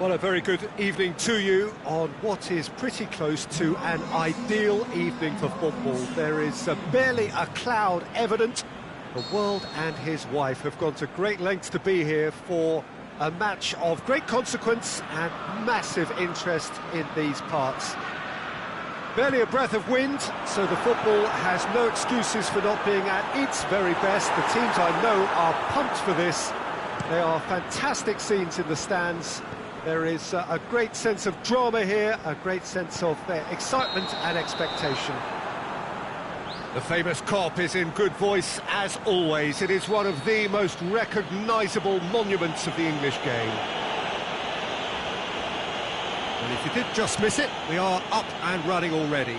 Well, a very good evening to you on what is pretty close to an ideal evening for football. There is barely a cloud evident. The world and his wife have gone to great lengths to be here for a match of great consequence and massive interest in these parts. Barely a breath of wind, so the football has no excuses for not being at its very best. The teams I know are pumped for this. They are fantastic scenes in the stands. There is a great sense of drama here, a great sense of excitement and expectation. The famous Kop is in good voice as always. It is one of the most recognisable monuments of the English game. And if you did just miss it, we are up and running already.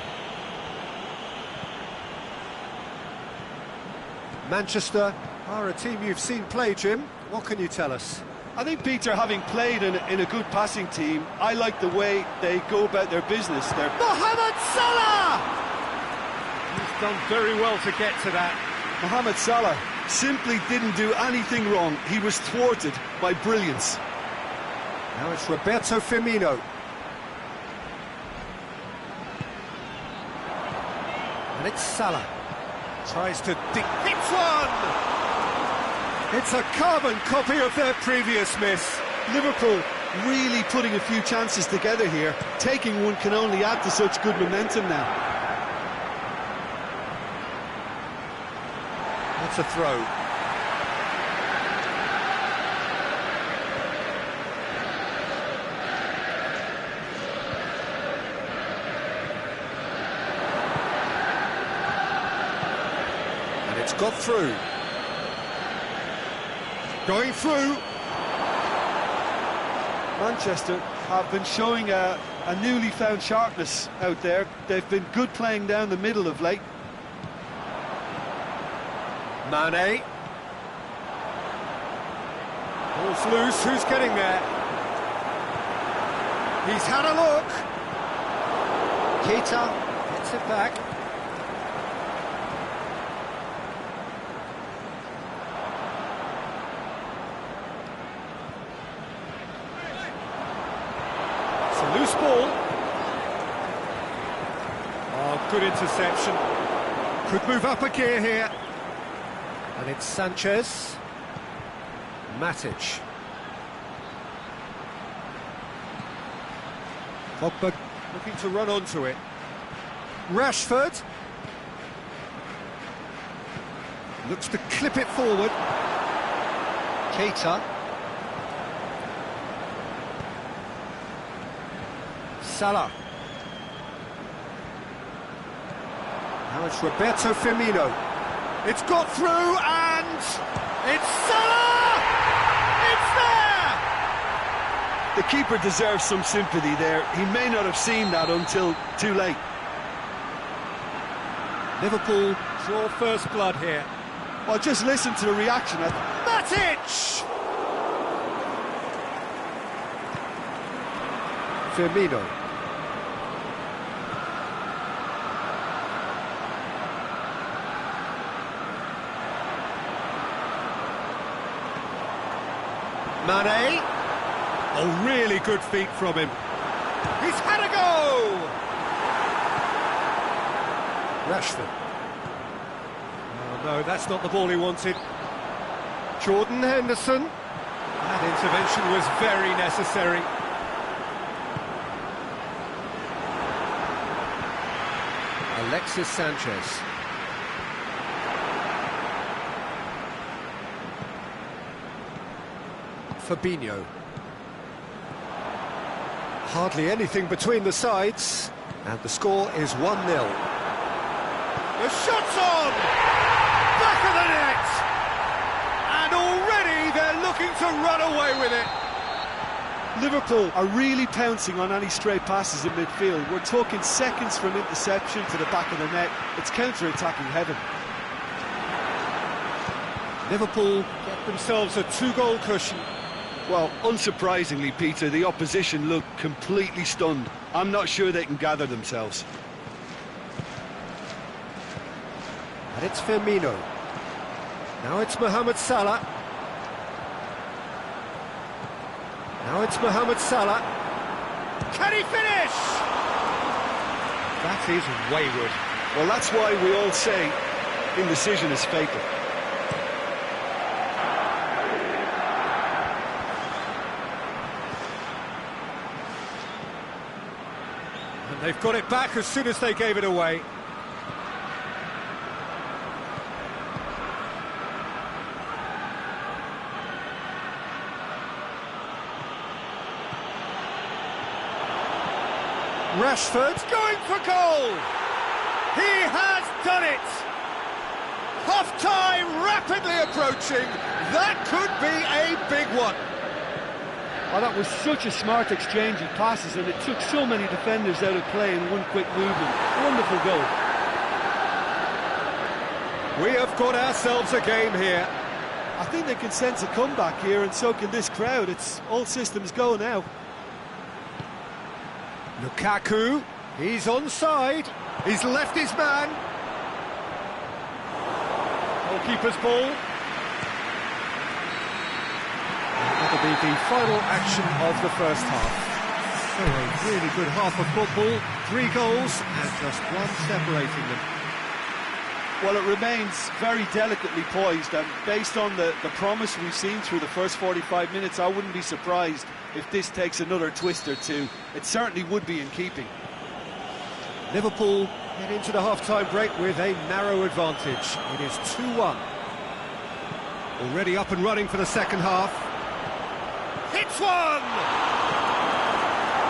Manchester are a team you've seen play, Jim. What can you tell us? I think, Peter, having played in a good passing team, I like the way they go about their business. They're Mohamed Salah! He's done very well to get to that. Mohamed Salah simply didn't do anything wrong. He was thwarted by brilliance. Now it's Roberto Firmino. And it's Salah. Tries to hits one! It's a carbon copy of their previous miss. Liverpool really putting a few chances together here. Taking one can only add to such good momentum now. That's a throw. And it's got through. Going through. Manchester have been showing a newly found sharpness out there. They've been good playing down the middle of late. Mane. Ball's loose, who's getting there? He's had a look. Keita gets it back. Loose ball. Oh, good interception. Could move up a gear here. And it's Sanchez. Matic. Pogba looking to run onto it. Rashford. Looks to clip it forward. Keita. Salah. Now it's Roberto Firmino. It's got through and it's Salah! It's there! The keeper deserves some sympathy there. He may not have seen that until too late. Liverpool draw first blood here. Well, just listen to the reaction. Matic! Firmino. Mane. Oh, really good feet from him. He's had a go! Rashford. Oh, no, that's not the ball he wanted. Jordan Henderson. That intervention was very necessary. Alexis Sanchez. Fabinho. Hardly anything between the sides, and the score is 1-0. The shot's on! Back of the net! And already they're looking to run away with it. Liverpool are really pouncing on any stray passes in midfield. We're talking seconds from interception to the back of the net. It's counter-attacking heaven. Liverpool get themselves a 2-goal cushion. Well, unsurprisingly, Peter, the opposition look completely stunned. I'm not sure they can gather themselves. And it's Firmino. Now it's Mohamed Salah. Now it's Mohamed Salah. Can he finish? That is wayward. Well, that's why we all say indecision is fatal. And they've got it back as soon as they gave it away. Rashford's going for goal! He has done it! Half-time rapidly approaching. That could be a big one. Oh, that was such a smart exchange of passes, and it took so many defenders out of play in one quick movement. Wonderful goal. We have got ourselves a game here. I think they can sense a comeback here, and so can this crowd. It's all systems go now. Lukaku, he's onside. He's left his man. Goalkeeper's ball. That'll be the final action of the first half. So a really good half of football. 3 goals and just one separating them. Well, it remains very delicately poised, and based on the promise we've seen through the first 45 minutes, I wouldn't be surprised if this takes another twist or two. It certainly would be in keeping. Liverpool head into the half-time break with a narrow advantage. It is 2-1. Already up and running for the second half. Hits one!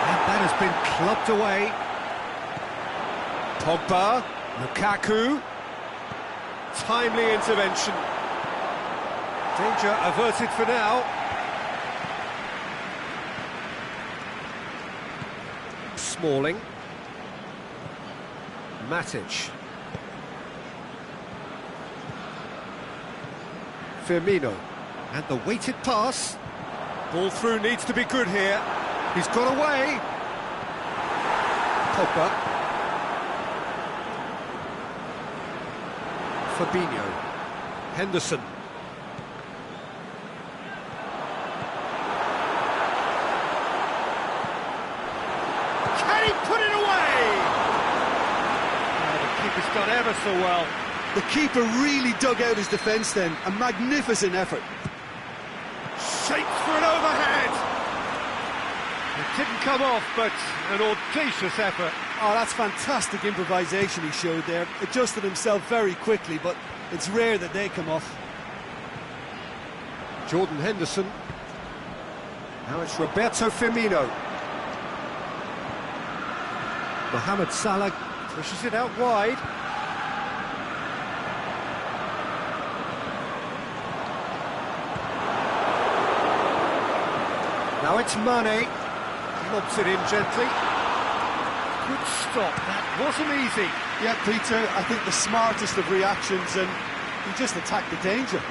And that has been clubbed away. Pogba, Lukaku. Timely intervention. Danger averted for now. Smalling. Matic. Firmino. And the weighted pass. Ball through needs to be good here. He's got away. Pogba. Fabinho. Henderson. Can he put it away? Oh, the keeper's done ever so well. The keeper really dug out his defence then. A magnificent effort. Shapes for an overhead. It didn't come off, but an audacious effort. Oh, that's fantastic improvisation he showed there. Adjusted himself very quickly, but it's rare that they come off. Jordan Henderson. Now it's Roberto Firmino. Mohamed Salah pushes it out wide. Now it's Mane. Lobs it in gently. Good stop, that wasn't easy. Yeah, Peter, I think the smartest of reactions, and he just attacked the danger.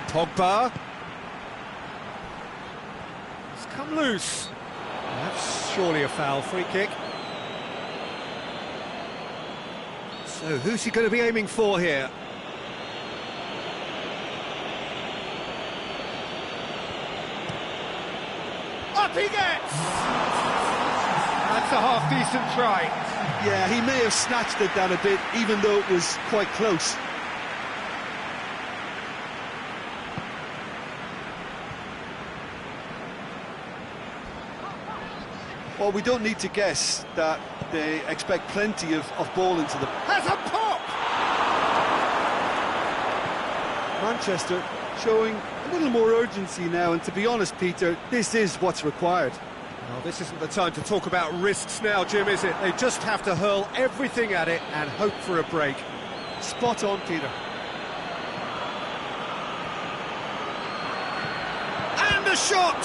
Pogba. It's come loose. That's surely a foul. Free kick. So who's he going to be aiming for here? Up he gets! That's a half-decent try. Yeah, he may have snatched it down a bit, even though it was quite close. Well, we don't need to guess that they expect plenty of ball into the... Has a pop! Manchester showing a little more urgency now, and to be honest, Peter, this is what's required. Well, this isn't the time to talk about risks now, Jim, is it? They just have to hurl everything at it and hope for a break. Spot on, Peter. And a shot!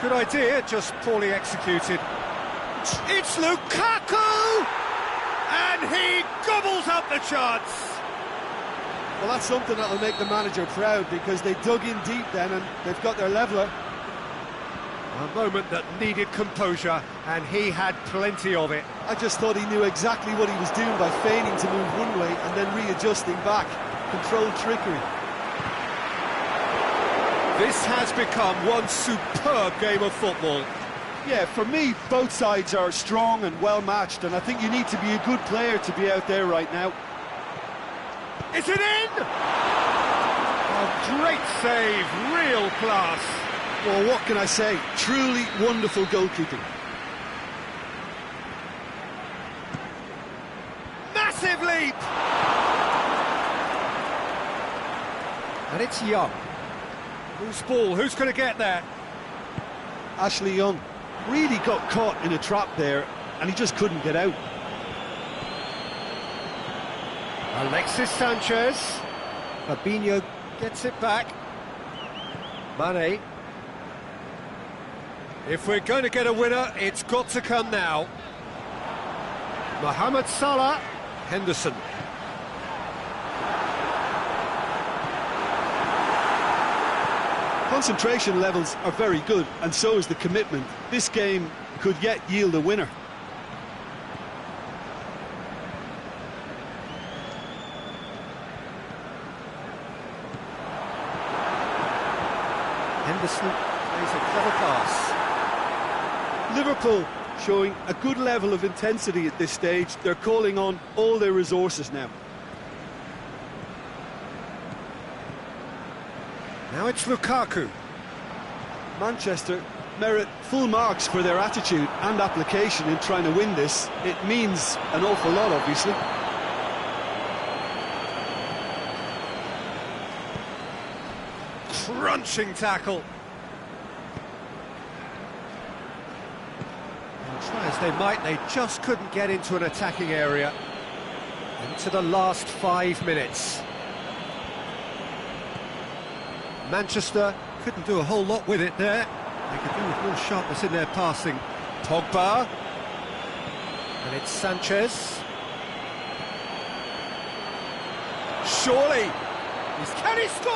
Good idea, just poorly executed. It's Lukaku! And he gobbles up the chance! Well, that's something that will make the manager proud, because they dug in deep then and they've got their leveller. A moment that needed composure, and he had plenty of it. I just thought he knew exactly what he was doing by feigning to move one way and then readjusting back. Controlled trickery. This has become one superb game of football. Yeah, for me, both sides are strong and well-matched, and I think you need to be a good player to be out there right now. Is it in? A great save, real class. Well, what can I say? Truly wonderful goalkeeping. Massive leap! And it's Young. Loose ball, who's going to get there? Ashley Young really got caught in a trap there, and he just couldn't get out. Alexis Sanchez. Fabinho gets it back. Mane. If we're going to get a winner, it's got to come now. Mohamed Salah. Henderson. Concentration levels are very good, and so is the commitment. This game could yet yield a winner. Henderson plays a clever pass. Liverpool showing a good level of intensity at this stage. They're calling on all their resources now. Now it's Lukaku. Manchester merit full marks for their attitude and application in trying to win this. It means an awful lot, obviously. Crunching tackle. And try as they might, they just couldn't get into an attacking area. Into the last 5 minutes. Manchester couldn't do a whole lot with it there. They could do with more sharpness in their passing. Pogba. And it's Sanchez. Surely. Can he score?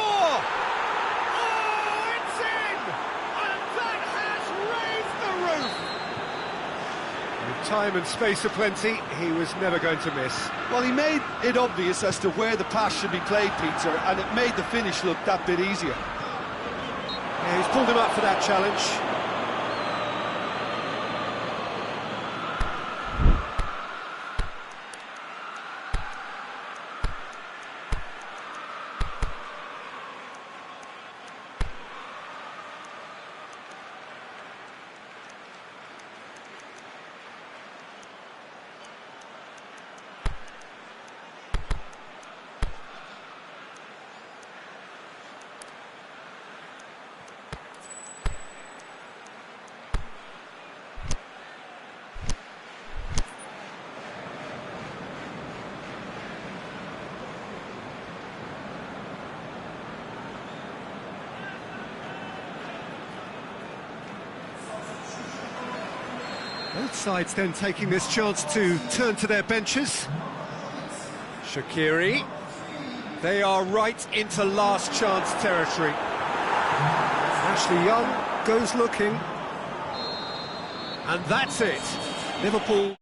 Oh, it's in! And that has raised the roof! With time and space aplenty, he was never going to miss. Well, he made it obvious as to where the pass should be played, Peter, and it made the finish look that bit easier. Yeah, he's pulled him up for that challenge. Both sides then taking this chance to turn to their benches. Shaqiri. They are right into last chance territory. Ashley Young goes looking. And that's it. Liverpool...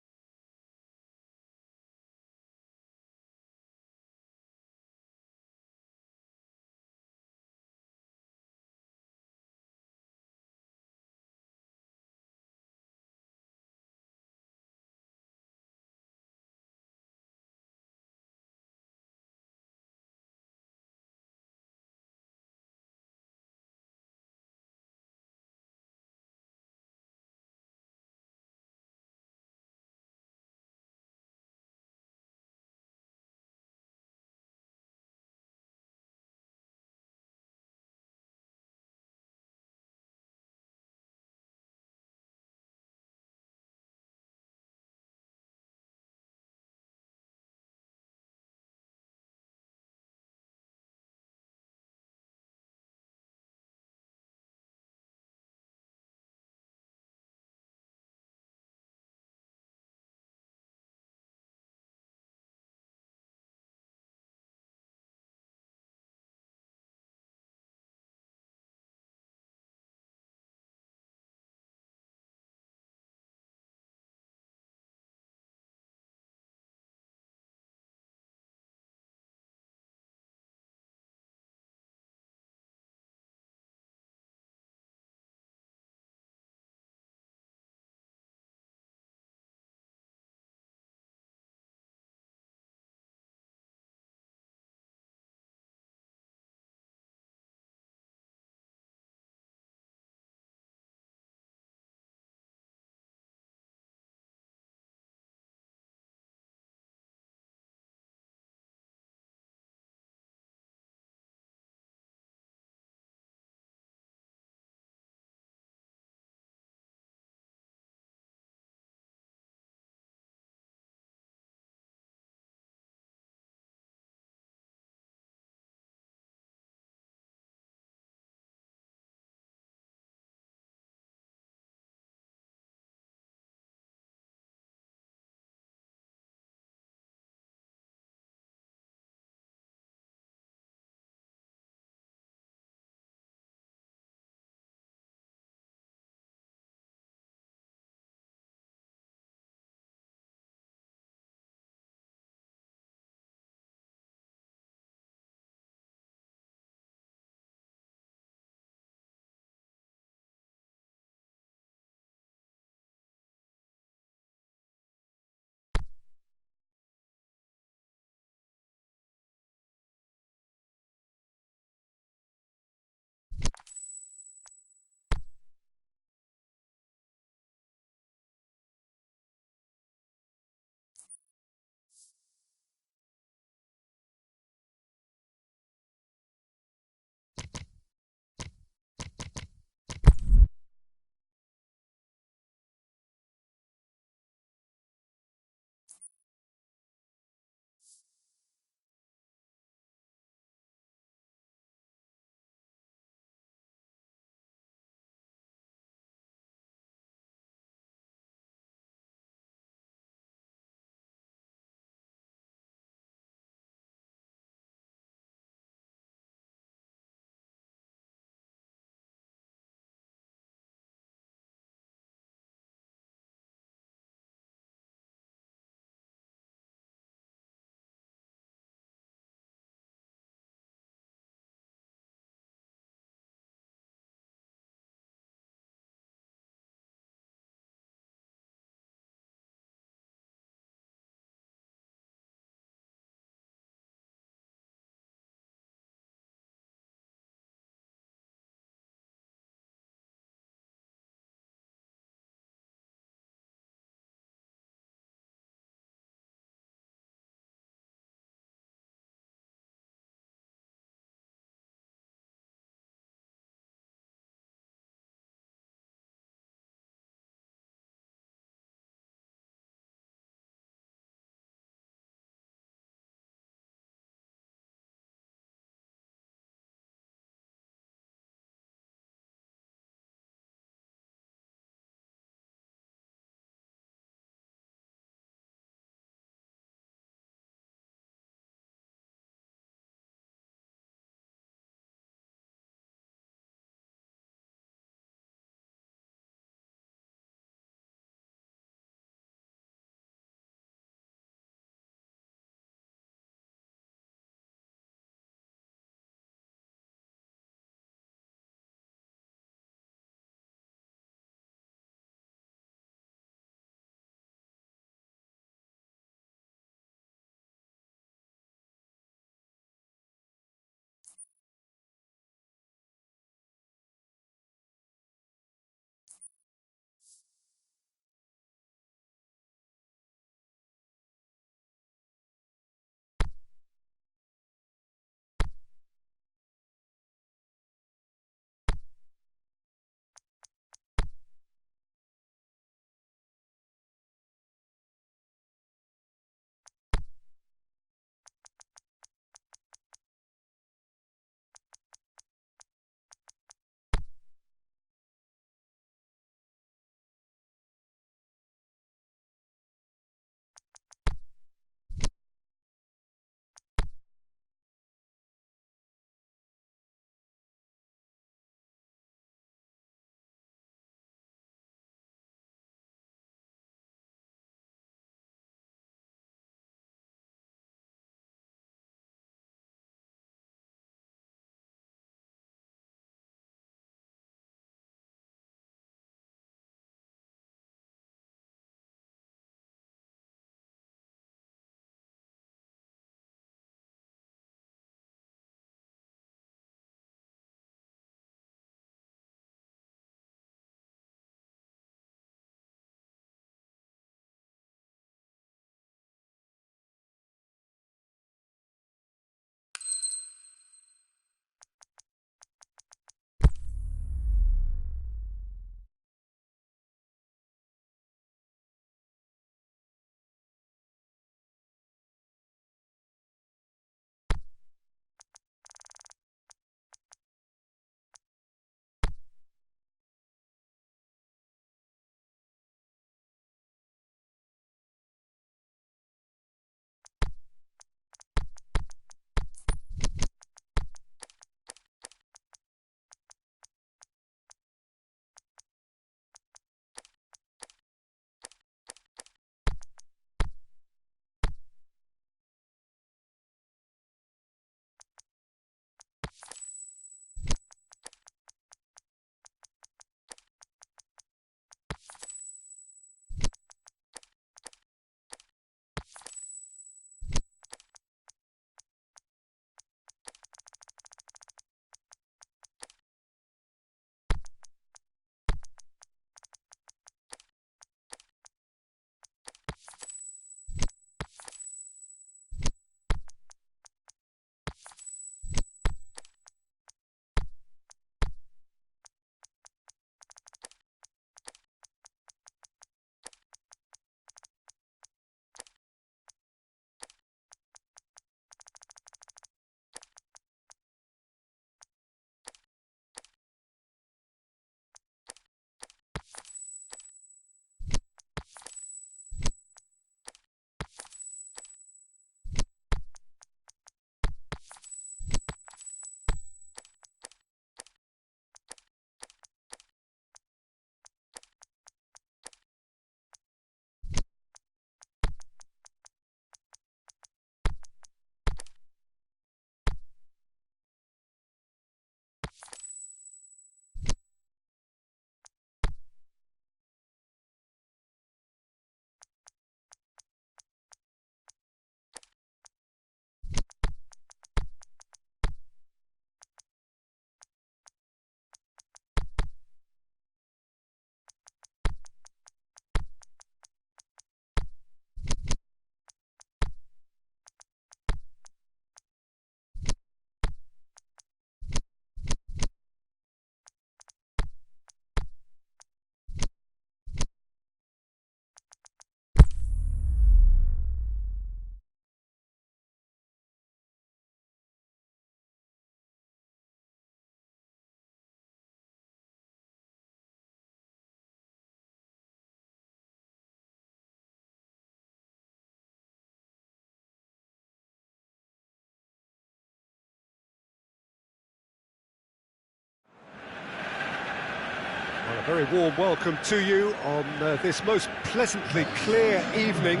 Very warm welcome to you on this most pleasantly clear evening.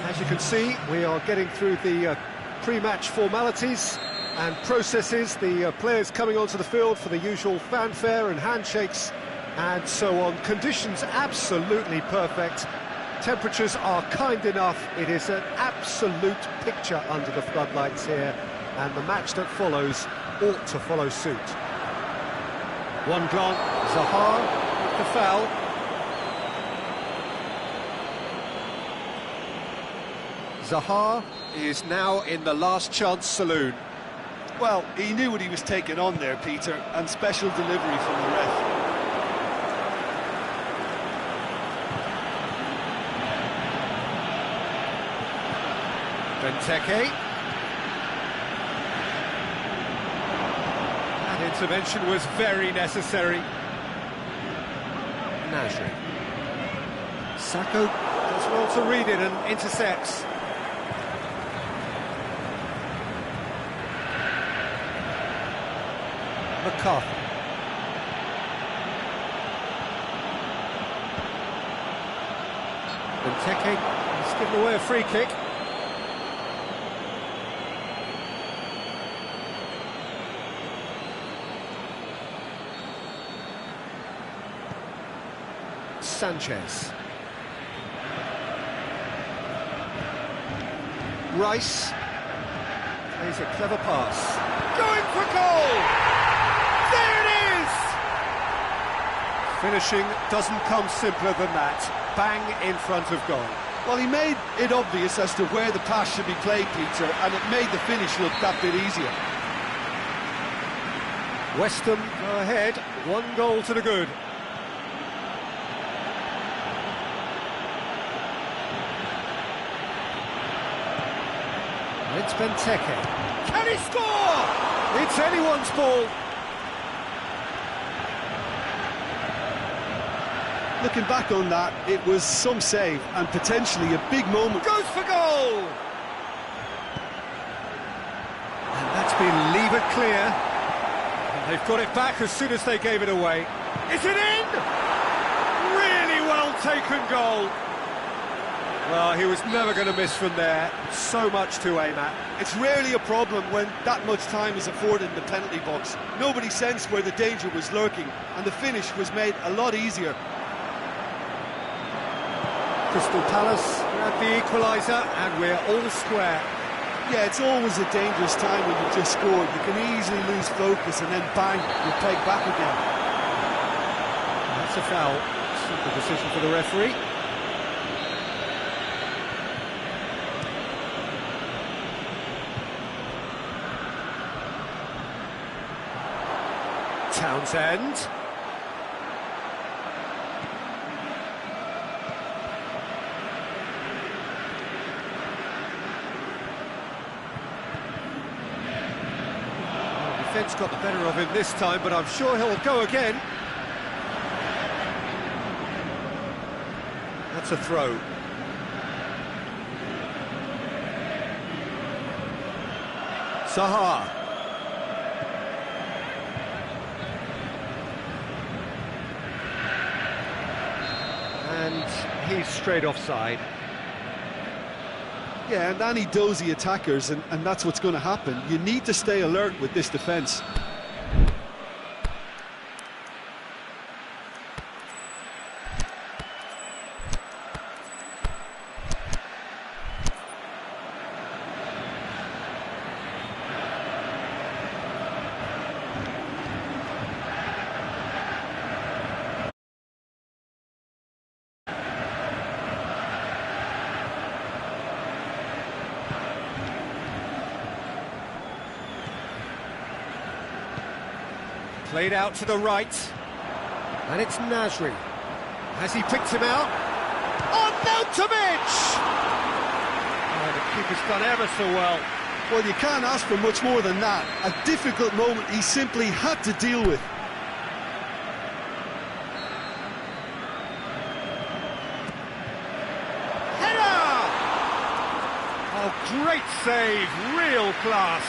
As you can see, we are getting through the pre-match formalities and processes, the players coming onto the field for the usual fanfare and handshakes and so on. Conditions absolutely perfect. Temperatures are kind enough. It is an absolute picture under the floodlights here, and the match that follows ought to follow suit. One glance, Zaha with the foul. Zaha is now in the last chance saloon. Well, he knew what he was taking on there, Peter, and special delivery from the ref. Benteke. That intervention was very necessary. Nasri. Sacco does well to read it and intercepts. McCarthy. Benteke has given away a free kick. Sanchez. Rice plays a clever pass. Going for goal! There it is! Finishing doesn't come simpler than that. Bang in front of goal. Well, he made it obvious as to where the pass should be played, Peter, and it made the finish look that bit easier. West Ham go ahead, 1 goal to the good. It's Benteke. Can he score? It's anyone's ball. Looking back on that, it was some save and potentially a big moment. Goes for goal! And that's been levered clear. And they've got it back as soon as they gave it away. Is it in? Really well taken goal. Well, he was never going to miss from there. So much to aim at. It's rarely a problem when that much time is afforded in the penalty box. Nobody sensed where the danger was lurking, and the finish was made a lot easier. Crystal Palace had the equaliser, and we're all square. Yeah, it's always a dangerous time when you've just scored. You can easily lose focus, and then bang, you're pegged back again. That's a foul. Simple decision for the referee. Townsend. Well, defence got the better of him this time, but I'm sure he'll go again. That's a throw. Zaha. And he's straight offside. Yeah, and any dozy attackers, and that's what's going to happen. You need to stay alert with this defence. Played out to the right, and it's Nasri. Has he picked him out? On Nautovic! Oh, the keeper's done ever so well. Well, you can't ask for much more than that. A difficult moment he simply had to deal with. Header! Oh, great save, real class.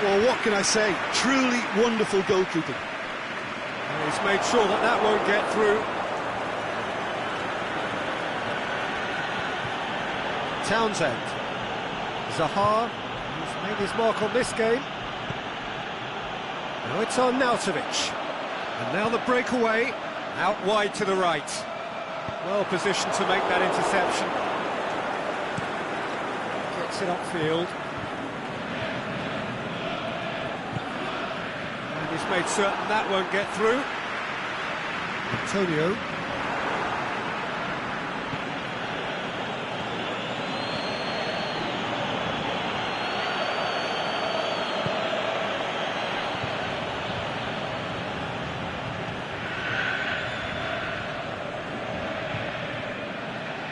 Well, what can I say? Truly wonderful goalkeeping. He's made sure that that won't get through. Townsend. Zaha, who's made his mark on this game. Now it's on Nautovic. And now the breakaway, out wide to the right. Well positioned to make that interception. Gets it upfield. And he's made certain that won't get through. Antonio.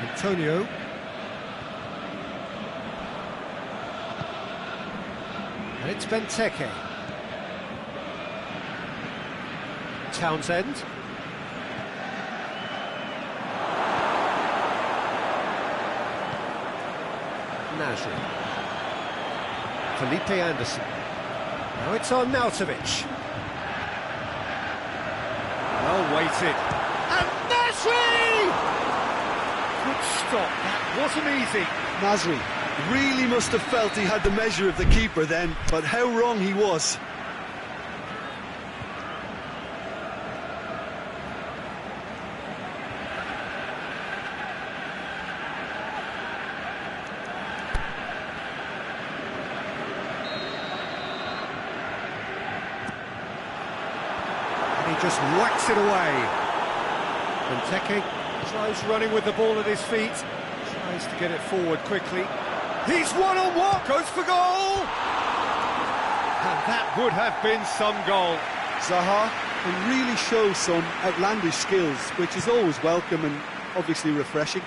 Antonio. And it's Benteke. Townsend. Nasri. Felipe Anderson. Now it's on Nautovic. Well weighted. And Nasri! Good stop, that wasn't easy. Nasri really must have felt he had the measure of the keeper then, but how wrong he was. And he just whacks it away. Benteke tries running with the ball at his feet, tries to get it forward quickly. He's one-on-one, goes for goal! And that would have been some goal. Zaha can really show some outlandish skills, which is always welcome and obviously refreshing.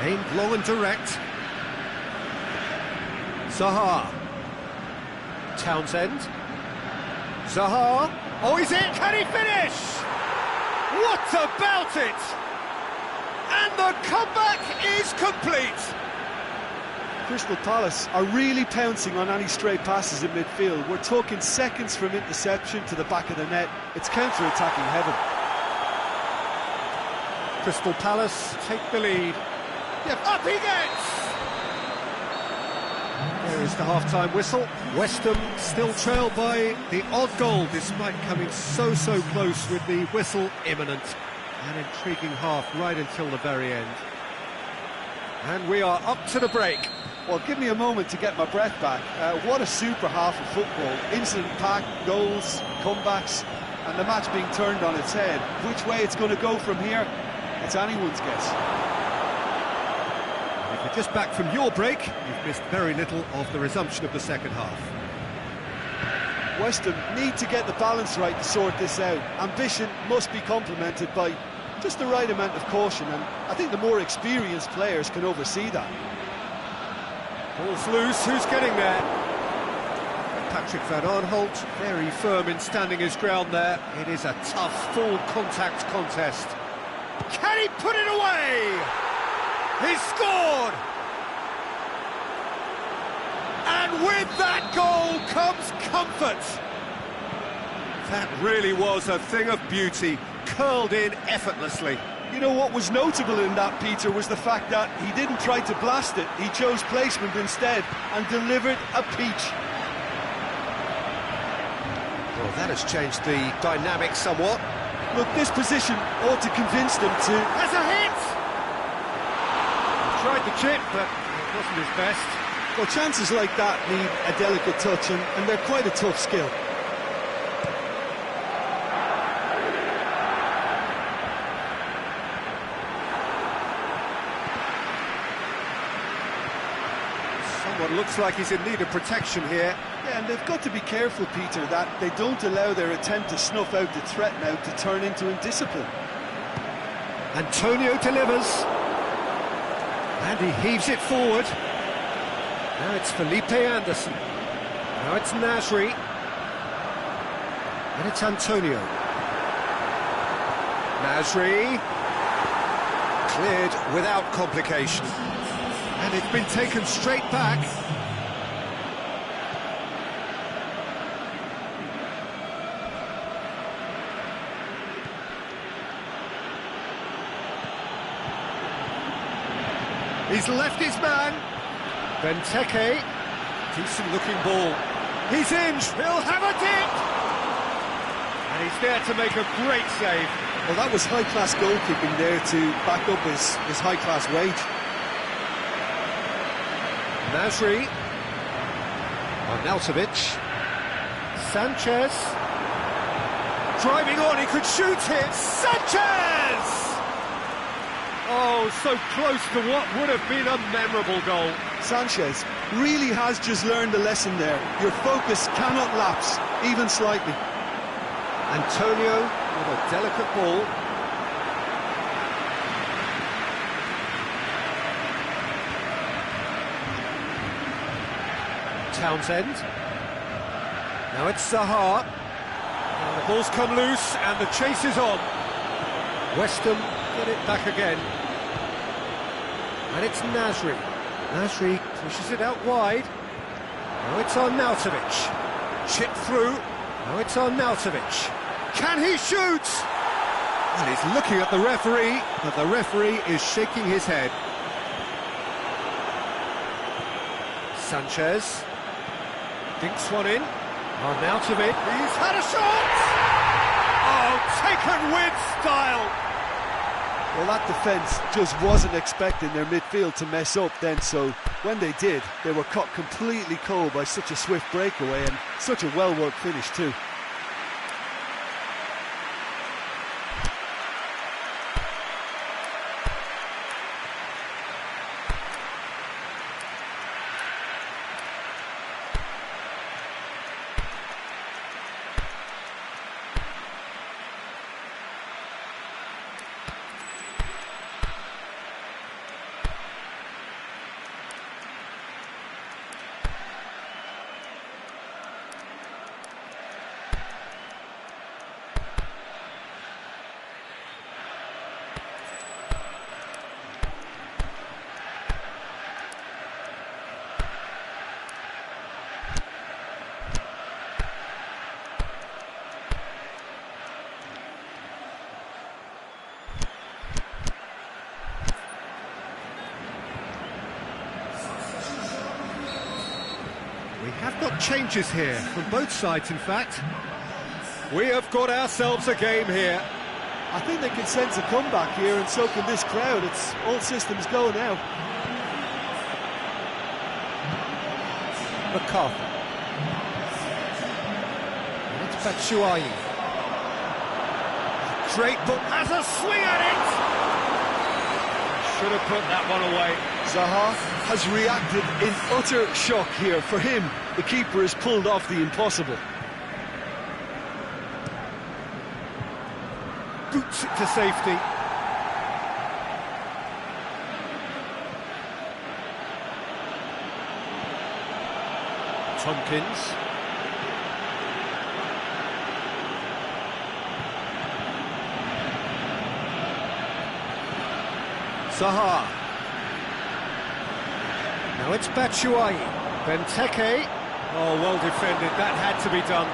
Aimed long and direct. Zaha. Townsend. Zaha. Oh, is it? Can he finish? What about it? And the comeback is complete. Crystal Palace are really pouncing on any stray passes in midfield. We're talking seconds from interception to the back of the net. It's counter-attacking heaven. Crystal Palace take the lead. Yep, up he gets! There is the half-time whistle. West Ham still trailed by the odd goal, despite coming so close with the whistle imminent. An intriguing half right until the very end. And we are up to the break. Well, give me a moment to get my breath back. What a super half of football. Incident-packed, goals, comebacks, and the match being turned on its head. Which way it's going to go from here, it's anyone's guess. And if you're just back from your break, you've missed very little of the resumption of the second half. West Ham need to get the balance right to sort this out. Ambition must be complemented by just the right amount of caution, and I think the more experienced players can oversee that. Ball's loose, who's getting there? Patrick Van Aanholt, very firm in standing his ground there. It is a tough, full-contact contest. Can he put it away? He's scored! And with that goal comes comfort. That really was a thing of beauty, curled in effortlessly. You know what was notable in that, Peter, was the fact that he didn't try to blast it. He chose placement instead and delivered a peach. Well, that has changed the dynamic somewhat. Look, this position ought to convince them to... Has a hit! He tried the chip, but it wasn't his best. Well, chances like that need a delicate touch, and they're quite a tough skill. Someone looks like he's in need of protection here. Yeah, and they've got to be careful, Peter, that they don't allow their attempt to snuff out the threat now to turn into indiscipline. Antonio delivers. And he heaves it forward. Now it's Felipe Anderson. Now it's Nasri. And it's Antonio. Nasri. Cleared without complication. And it's been taken straight back. He's left his man. Benteke. Decent looking ball. He's in. He'll have a dip. And he's there to make a great save. Well, that was high-class goalkeeping there to back up his high-class wage. Nasri. Arnautovic. Sanchez. Driving on, he could shoot it. Sanchez! Oh, so close to what would have been a memorable goal. Sanchez really has just learned a lesson there. Your focus cannot lapse, even slightly. Antonio with a delicate ball. Townsend. Now it's Zaha. And the ball's come loose and the chase is on. West Ham get it back again. And it's Nasri. Nasri pushes it out wide. Now it's Arnautovic. Chip through. Now it's Arnautovic. Can he shoot? And he's looking at the referee, but the referee is shaking his head. Sanchez dinks one in. Arnautovic, he's had a shot! Oh, taken with style! Well, that defence just wasn't expecting their midfield to mess up then, so when they did, they were caught completely cold by such a swift breakaway and such a well-worked finish too. We have got changes here, from both sides in fact. We have got ourselves a game here. I think they can sense a comeback here, and so can this crowd. It's all systems go now. McCarthy. And it's Batshuayi. Great ball, has a swing at it! Should have put that one away. Zaha has reacted in utter shock here. For him, the keeper has pulled off the impossible. Boots it to safety. Tompkins. Zaha. Now it's Batshuayi. Benteke. Oh, well defended. That had to be done.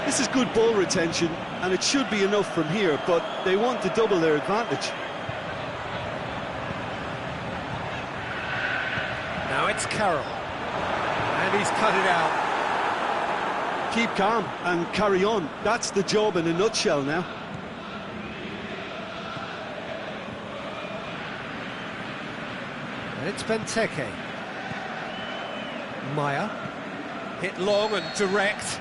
This is good ball retention, and it should be enough from here, but they want to double their advantage. Now it's Carroll. And he's cut it out. Keep calm and carry on. That's the job in a nutshell now. And it's Benteke. Maya. Hit long and direct.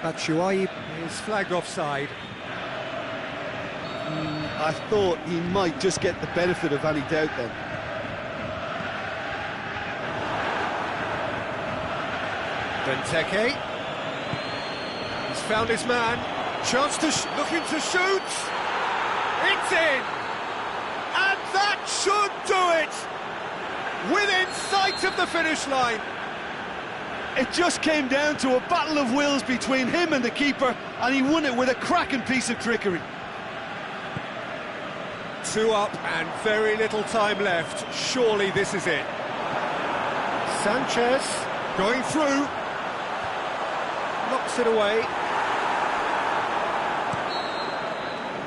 Batshuayi is flagged offside. I thought he might just get the benefit of any doubt then. Benteke. He's found his man. Chance to looking to shoot. It's in. And that should do it. Within sight of the finish line. It just came down to a battle of wills between him and the keeper, and he won it with a cracking piece of trickery. 2 up and very little time left. Surely this is it. Sanchez going through. Knocks it away.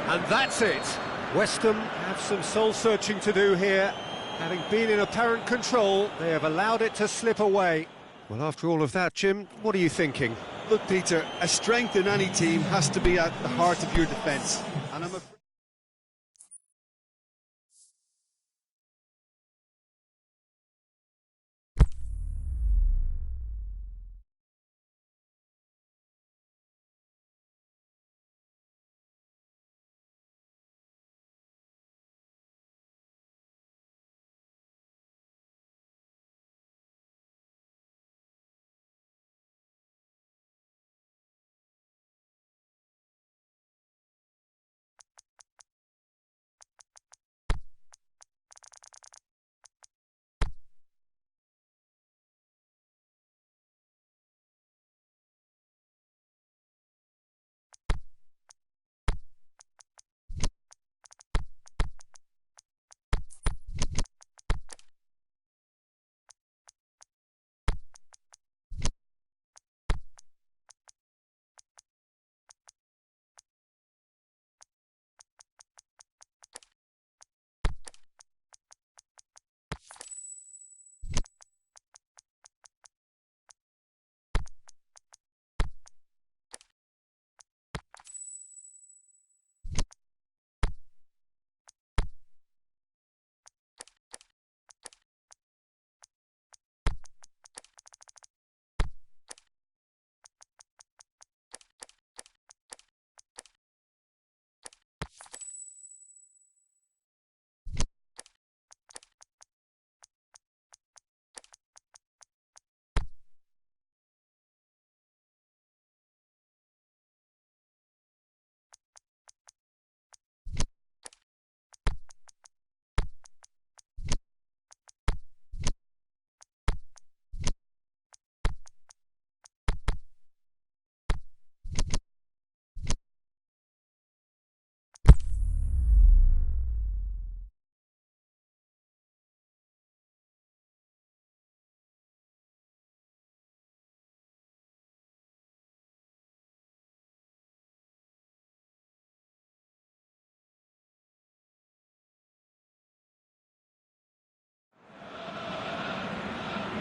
And that's it. West Ham have some soul-searching to do here. Having been in apparent control, they have allowed it to slip away. Well, after all of that, Jim, what are you thinking? Look, Peter, a strength in any team has to be at the heart of your defence. And I'm afraid...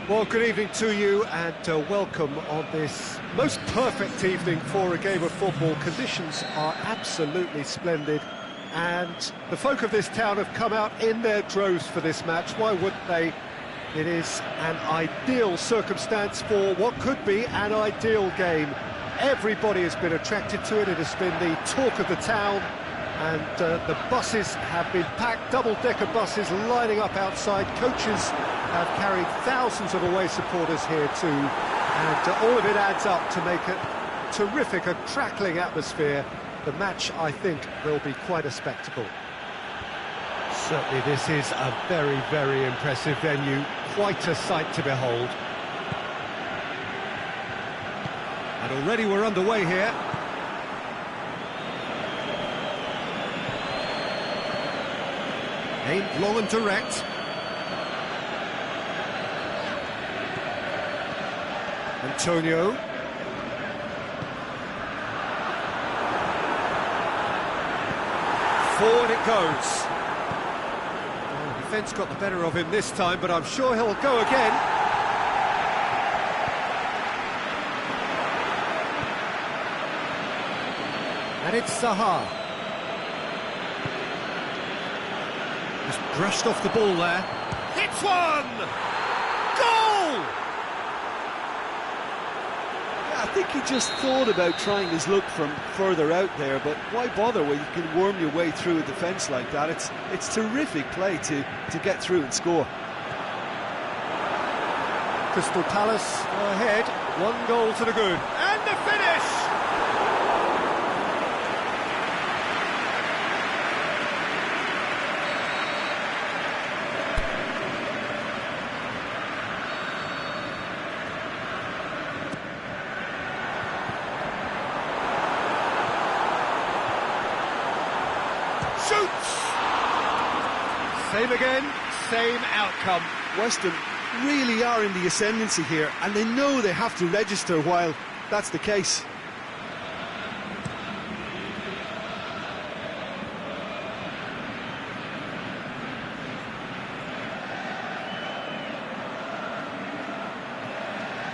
Well, good evening to you and welcome on this most perfect evening for a game of football. Conditions are absolutely splendid and the folk of this town have come out in their droves for this match. Why wouldn't they? It is an ideal circumstance for what could be an ideal game. Everybody has been attracted to it. It has been the talk of the town. And the buses have been packed, double-decker buses lining up outside. Coaches have carried thousands of away supporters here too. And all of it adds up to make a terrific, a crackling atmosphere. The match, I think, will be quite a spectacle. Certainly this is a very, very impressive venue. Quite a sight to behold. And already we're underway here. Aimed long and direct. Antonio. Forward it goes. Oh, defence got the better of him this time, but I'm sure he'll go again. And it's Zaha. Just brushed off the ball there. Hits one! Goal! Yeah, I think he just thought about trying his luck from further out there, but why bother when you can worm your way through a defence like that? It's terrific play to get through and score. Crystal Palace are ahead, 1 goal to the good. And the finish! Shoots! Same again, same outcome. Weston really are in the ascendancy here, and they know they have to register while that's the case.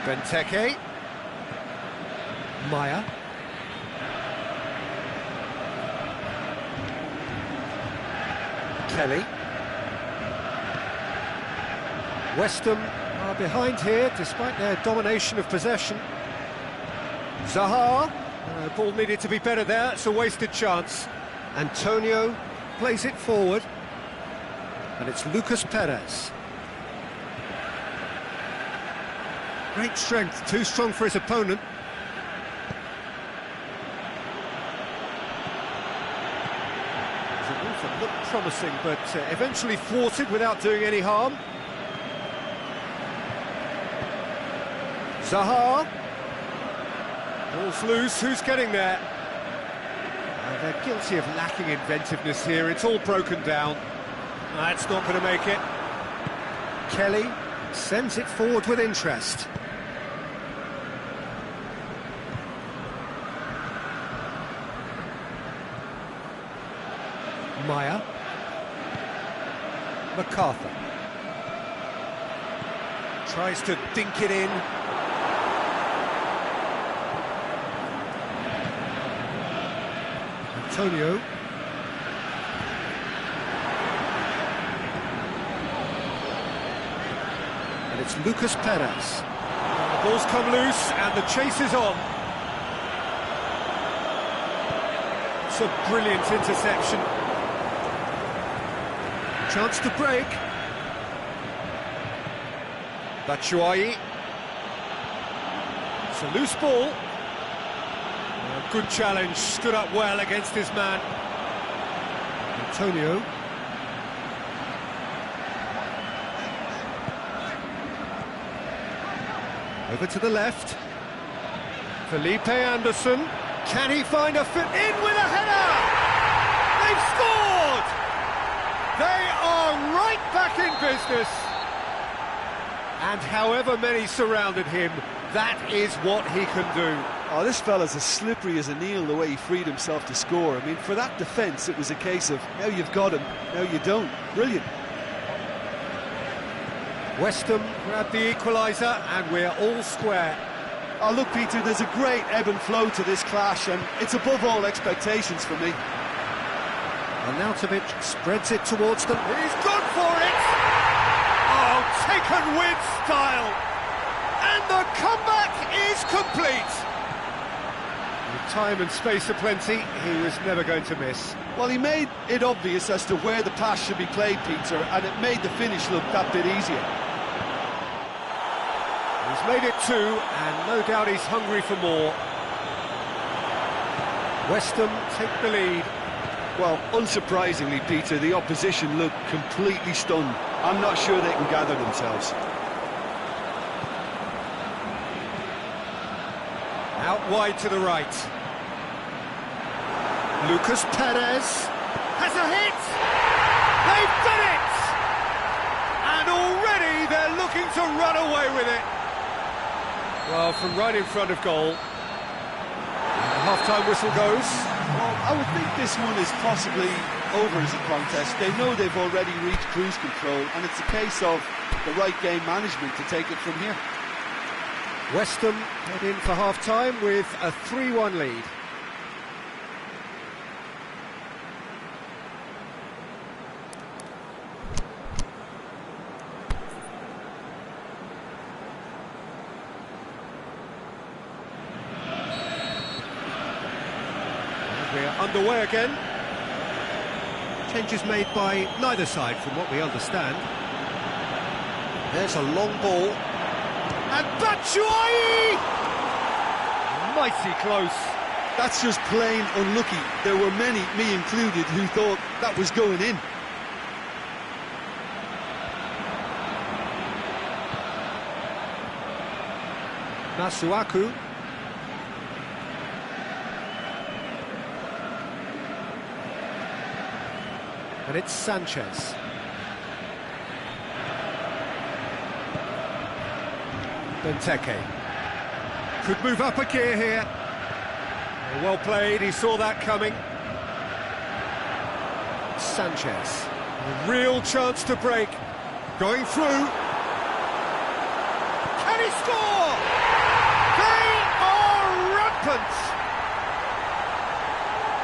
Benteke. Maya. Kelly. West Ham are behind here despite their domination of possession. Zaha. Ball needed to be better there, it's a wasted chance. Antonio plays it forward. And it's Lucas Perez. Great strength, too strong for his opponent. The Wolf looked promising, but eventually thwarted without doing any harm. Zaha. Ball's loose, who's getting there? They're guilty of lacking inventiveness here, it's all broken down. That's not going to make it. Kelly sends it forward with interest. Maya. MacArthur. Tries to dink it in. Antonio. And it's Lucas Perez. The ball's come loose and the chase is on. It's a brilliant interception. Chance to break. Batshuayi. It's a loose ball. Good challenge, stood up well against his man. Antonio. Over to the left. Felipe Anderson. Can he find a fit in with a header? They've scored! They are right back in business. And however many surrounded him, that is what he can do. Oh, this fella's as slippery as an eel the way he freed himself to score. I mean, for that defence, it was a case of, now you've got him, now you don't. Brilliant. West Ham grabbed the equaliser and we're all square. Oh, look, Peter, there's a great ebb and flow to this clash, and it's above all expectations for me. Arnautovic spreads it towards them. He's gone for it! Oh, taken with style! And the comeback is complete! With time and space aplenty, he was never going to miss. Well, he made it obvious as to where the pass should be played, Peter, and it made the finish look that bit easier. He's made it two, and no doubt he's hungry for more. West Ham take the lead. Well, unsurprisingly, Peter, the opposition look completely stunned. I'm not sure they can gather themselves. Out wide to the right. Lucas Perez has a hit! They've done it! And already they're looking to run away with it. Well, from right in front of goal. The half-time whistle goes. Well, I would think this one is possibly over as a contest. They know they've already reached cruise control, and it's a case of the right game management to take it from here. West Ham head in for half-time with a 3-1 lead. We're underway again. Changes made by neither side from what we understand. There's a long ball. And Batshuayi! Mighty close. That's just plain unlucky. There were many, me included, who thought that was going in. Masuaku. And it's Sanchez. Benteke. Could move up a gear here. Well played, he saw that coming. Sanchez. A real chance to break. Going through. Can he score? happens.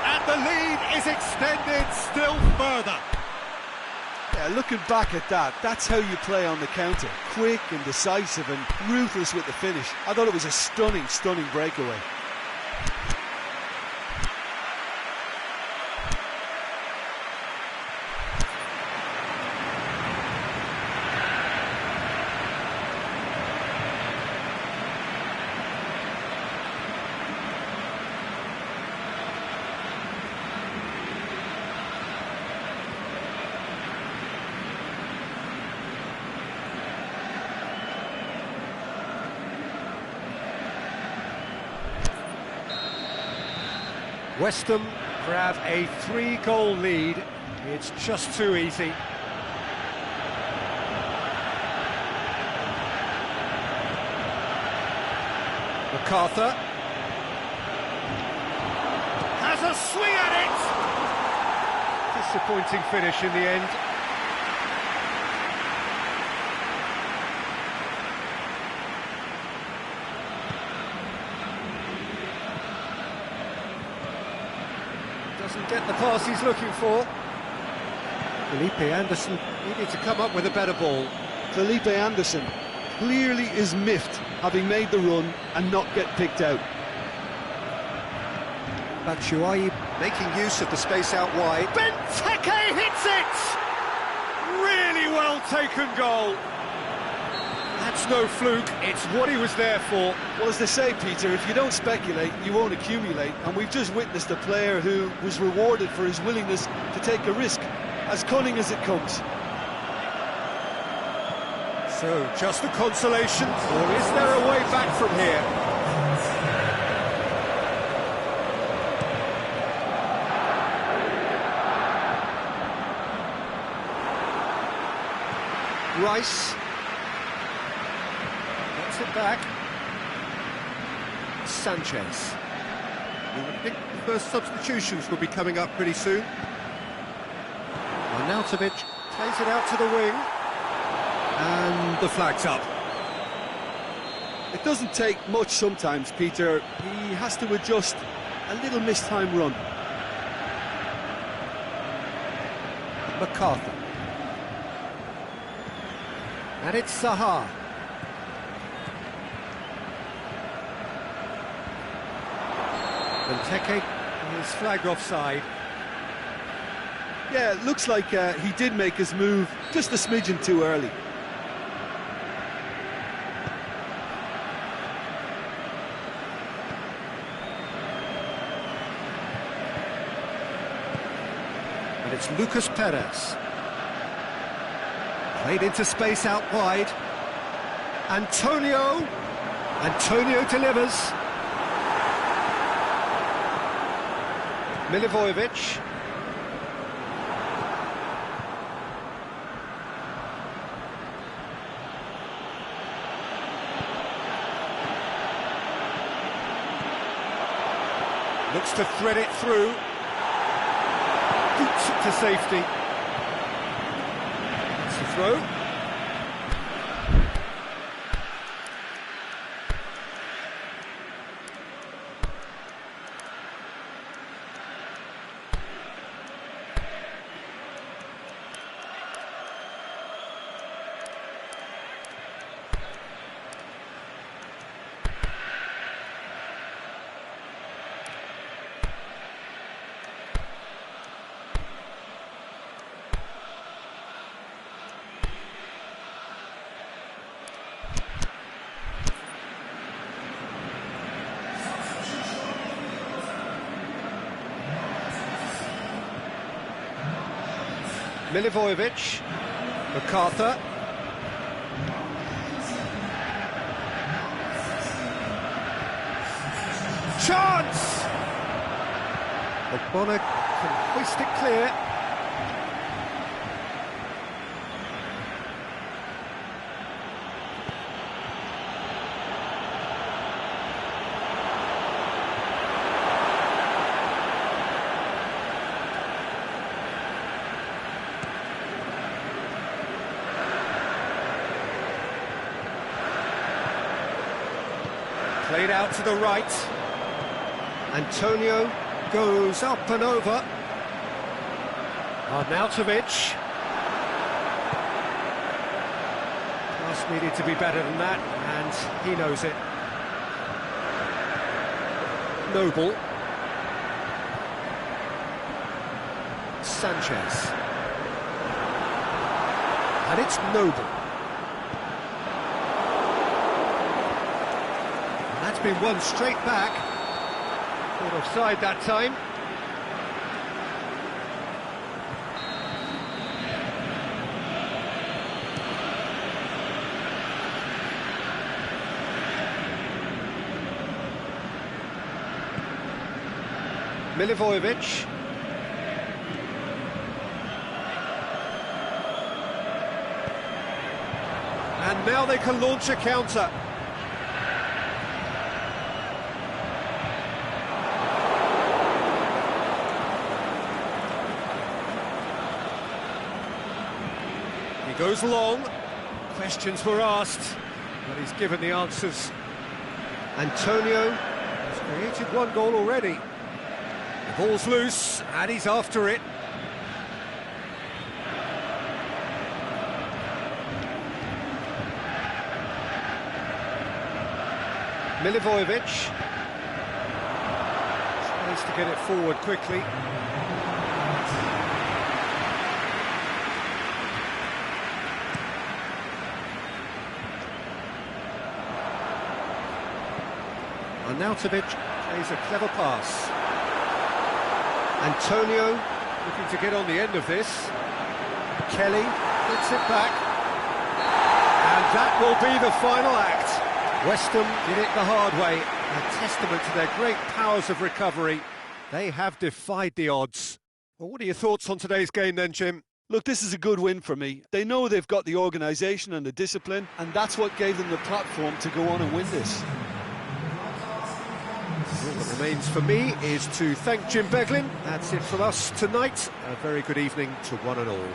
And the lead is extended still further. Yeah, looking back at that, that's how you play on the counter. Quick and decisive and ruthless with the finish. I thought it was a stunning, stunning breakaway. West Ham grab a 3-goal lead. It's just too easy. MacArthur has a swing at it. Disappointing finish in the end. Doesn't get the pass he's looking for. Felipe Anderson needed to come up with a better ball. Felipe Anderson clearly is miffed, having made the run and not get picked out. Batshuayi making use of the space out wide. Benteke hits it! Really well taken goal. That's no fluke, it's what he was there for. Well, as they say, Peter, if you don't speculate, you won't accumulate. And we've just witnessed a player who was rewarded for his willingness to take a risk, as cunning as it comes. So, just a consolation, or is there a way back from here? Rice gets it back. Sanchez. You would think the first substitutions will be coming up pretty soon. Arnautovic plays it out to the wing. And the flag's up. It doesn't take much sometimes, Peter. He has to adjust a little missed-time run. MacArthur. And it's Zaha. Benteke is flagged offside. Yeah, it looks like he did make his move just a smidgen too early. And it's Lucas Perez. Played into space out wide. Antonio delivers. Milivojevic. Looks to thread it through. Boots it to safety. It's a throw. Milivojevic, MacArthur. Chance! Ogbonna can hoist it clear. Played out to the right. Antonio goes up and over. Arnautovic. Pass needed to be better than that, and he knows it. Noble. Sanchez. And it's Noble. And that's been won straight back. Not offside that time. Milivojevic. And now they can launch a counter. He goes long. Questions were asked, but he's given the answers. Antonio has created one goal already. The ball's loose, and he's after it. Milivojevic tries to get it forward quickly. Arnautovic plays a clever pass. Antonio looking to get on the end of this. Kelly gets it back. And that will be the final act. West Ham did it the hard way. A testament to their great powers of recovery. They have defied the odds. Well, what are your thoughts on today's game then, Jim? Look, this is a good win for me. They know they've got the organisation and the discipline, and that's what gave them the platform to go on and win this. All that remains for me is to thank Jim Beglin. That's it from us tonight. A very good evening to one and all.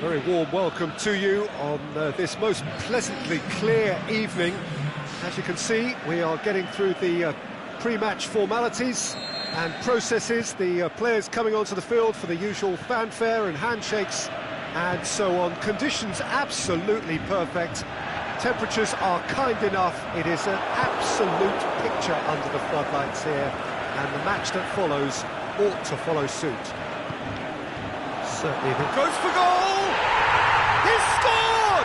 Very warm welcome to you on this most pleasantly clear evening. As you can see, we are getting through the pre-match formalities and processes, the players coming onto the field for the usual fanfare and handshakes and so on. Conditions absolutely perfect. Temperatures are kind enough. It is an absolute picture under the floodlights here, and the match that follows ought to follow suit. Certainly goes for goal! He's scored!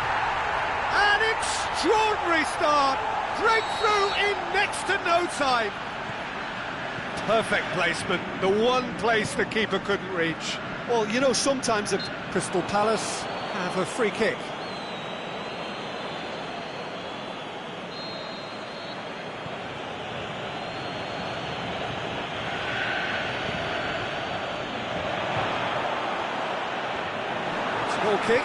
An extraordinary start! Breakthrough in next to no time! Perfect placement, the one place the keeper couldn't reach. Well, you know, sometimes if Crystal Palace have a free kick. It's a goal kick.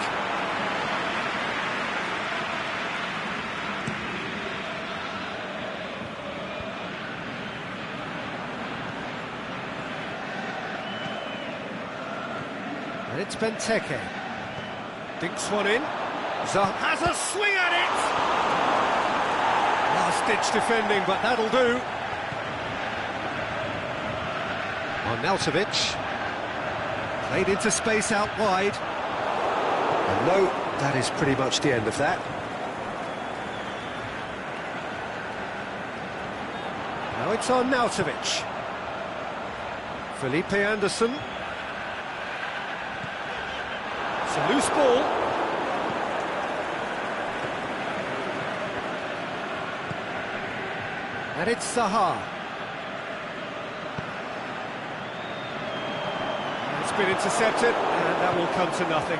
And it's Benteke. Dinks one in. Has a swing at it! Last-ditch defending, but that'll do. Arnautovic. Played into space out wide. And no, that is pretty much the end of that. Now it's Arnautovic. Felipe Anderson. It's a loose ball. And it's Zaha. It's been intercepted, and that will come to nothing.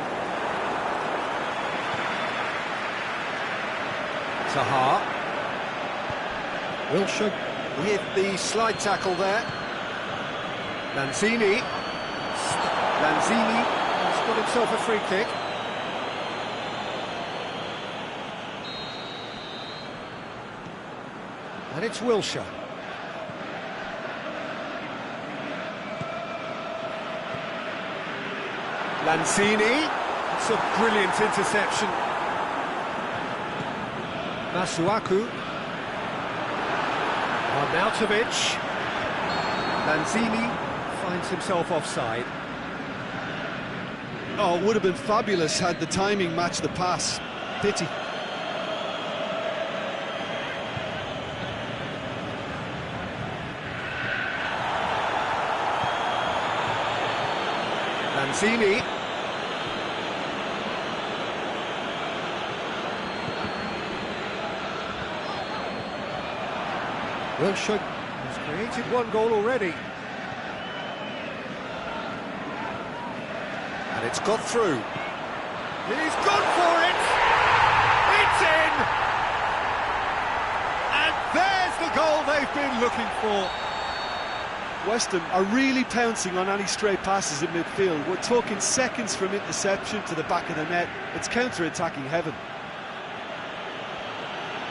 Zaha. Wilshere with the slide tackle there. Lanzini has got himself a free kick. And it's Wilshere. Lanzini. It's a brilliant interception. Masuaku. Arnautovic. Lanzini finds himself offside. Oh, it would have been fabulous had the timing matched the pass. Pity. Lanzini. Wilshere has created one goal already. And it's got through. He's gone for it! It's in! And there's the goal they've been looking for. West Ham are really pouncing on any stray passes in midfield. We're talking seconds from interception to the back of the net. It's counter-attacking heaven.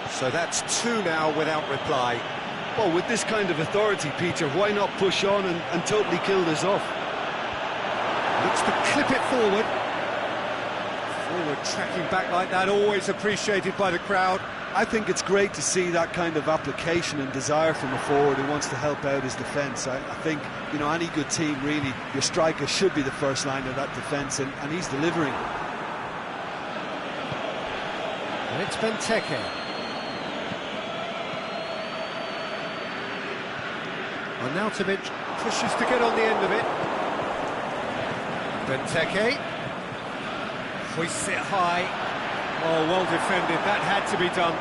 So that's two now without reply. Well, with this kind of authority, Peter, why not push on and totally kill this off? Looks to clip it forward. Forward tracking back like that, always appreciated by the crowd. I think it's great to see that kind of application and desire from a forward who wants to help out his defence. I think, you know, any good team, really, your striker should be the first line of that defence, and he's delivering. And it's Benteke. Arnautovic pushes to get on the end of it. Benteke hoists it high. Oh, well defended. That had to be done.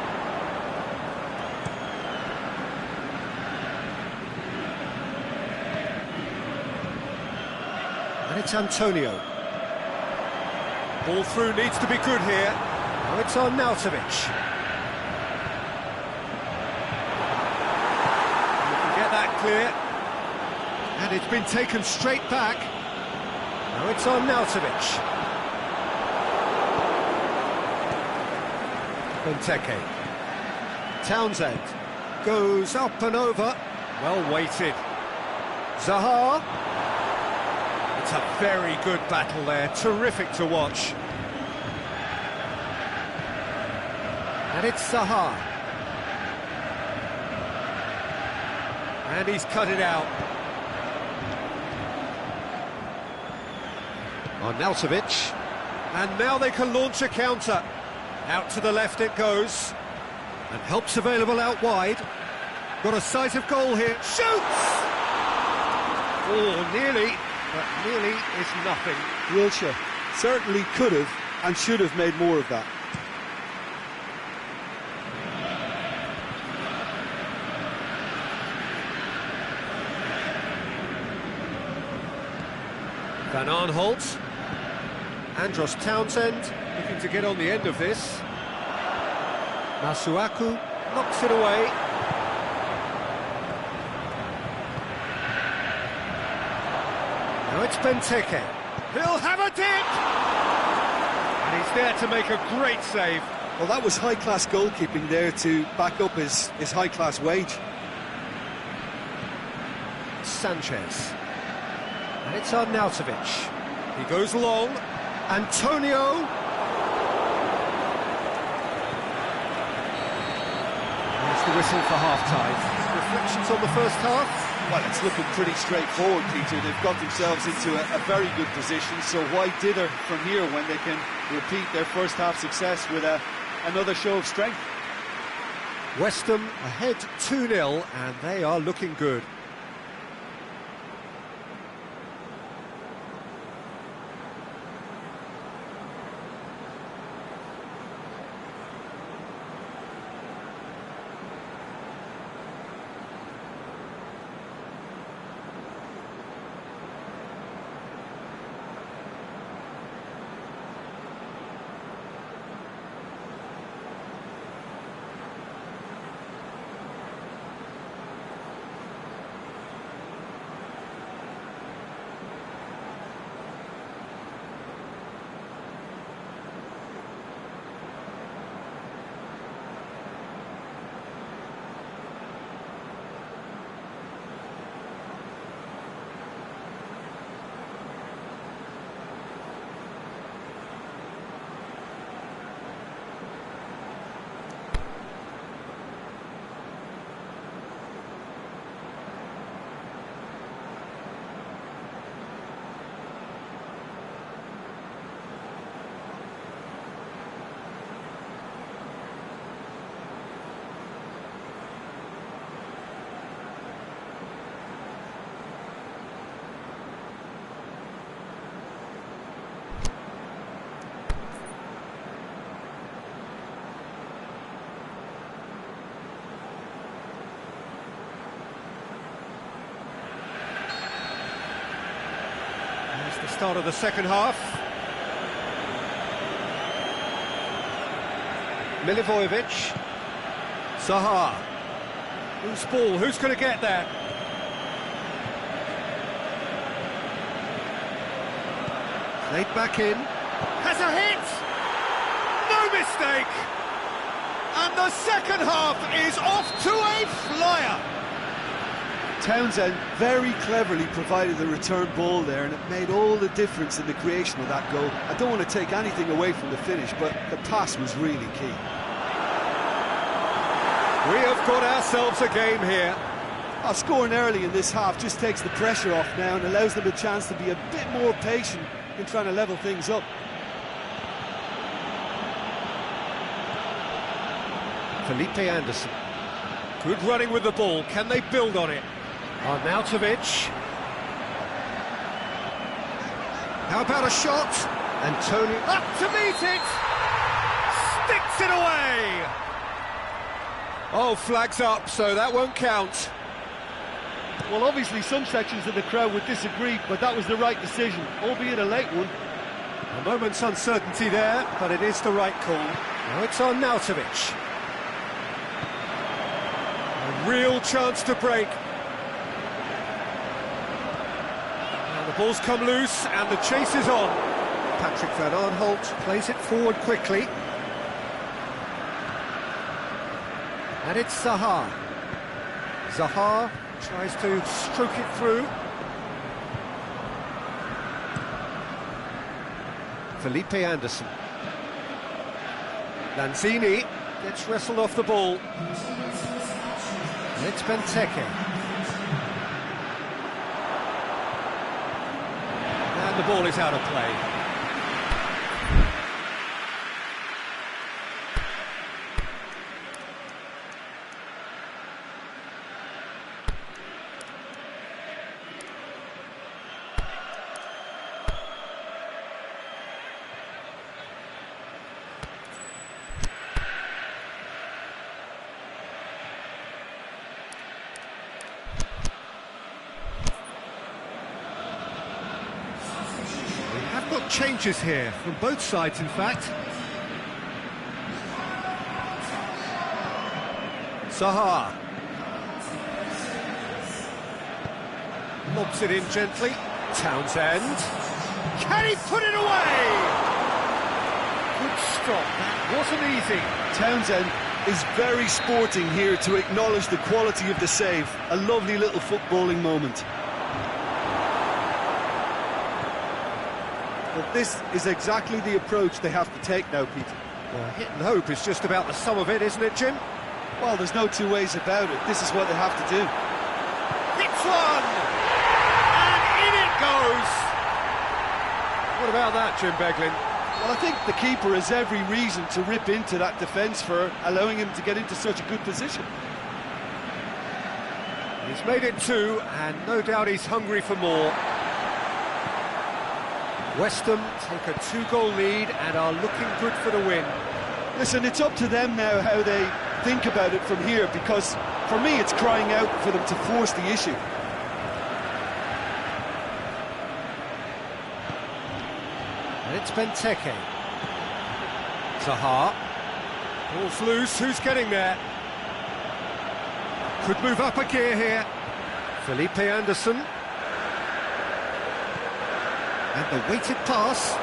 And it's Antonio. Ball through needs to be good here. Now it's Arnautovic. You can get that clear. And it's been taken straight back. Now it's Arnautovic. Benteke. Townsend goes up and over. Well weighted. Zaha. It's a very good battle there. Terrific to watch. And it's Zaha. And he's cut it out. Arnautovic. And now they can launch a counter. Out to the left it goes. And help's available out wide. Got a sight of goal here. Shoots! Oh, nearly. But nearly is nothing. Wilshere certainly could have and should have made more of that. Van Aanholt. Andros Townsend looking to get on the end of this. Masuaku knocks it away. Now it's Benteke. He'll have a dip! And he's there to make a great save. Well, that was high-class goalkeeping there to back up his high-class wage. Sanchez. And it's Arnautovic. He goes long. Antonio. There's the whistle for half-time. Reflections on the first half? Well, it's looking pretty straightforward, Peter. They've got themselves into a very good position, so why dither from here when they can repeat their first half success with another show of strength? West Ham ahead 2-0, and they are looking good. The start of the second half. Milivojevic. Zaha. Who's ball? Who's going to get that? Played back in. Has a hit! No mistake! And the second half is off to a flyer! Townsend very cleverly provided the return ball there, and it made all the difference in the creation of that goal. I don't want to take anything away from the finish, but the pass was really key. We have got ourselves a game here. Scoring early in this half just takes the pressure off now and allows them a chance to be a bit more patient in trying to level things up. Felipe Anderson. Good running with the ball. Can they build on it? Arnautovic. How about a shot? Antonio up to meet it! Sticks it away! Oh, flags up, so that won't count. Well, obviously some sections of the crowd would disagree, but that was the right decision, albeit a late one. A moment's uncertainty there, but it is the right call. Now it's Arnautovic. A real chance to break. The ball's come loose and the chase is on. Patrick Van Aanholt plays it forward quickly. And it's Zaha. Zaha tries to stroke it through. Felipe Anderson. Lanzini. Gets wrestled off the ball. It's Benteke. And the ball is out of play. Got changes here from both sides, in fact. Zaha lobs it in gently. Townsend, can he put it away? Good stop, that wasn't easy. Townsend is very sporting here to acknowledge the quality of the save. A lovely little footballing moment. But this is exactly the approach they have to take now, Peter. Well, hit and hope is just about the sum of it, isn't it, Jim? Well, there's no two ways about it. This is what they have to do. Hits one! And in it goes! What about that, Jim Beglin? Well, I think the keeper has every reason to rip into that defence for allowing him to get into such a good position. He's made it two, and no doubt he's hungry for more. West Ham take a two-goal lead and are looking good for the win. Listen, it's up to them now how they think about it from here, because for me it's crying out for them to force the issue. And it's Benteke. Zaha. Ball's loose, who's getting there? Could move up a gear here. Felipe Anderson. And the weighted pass.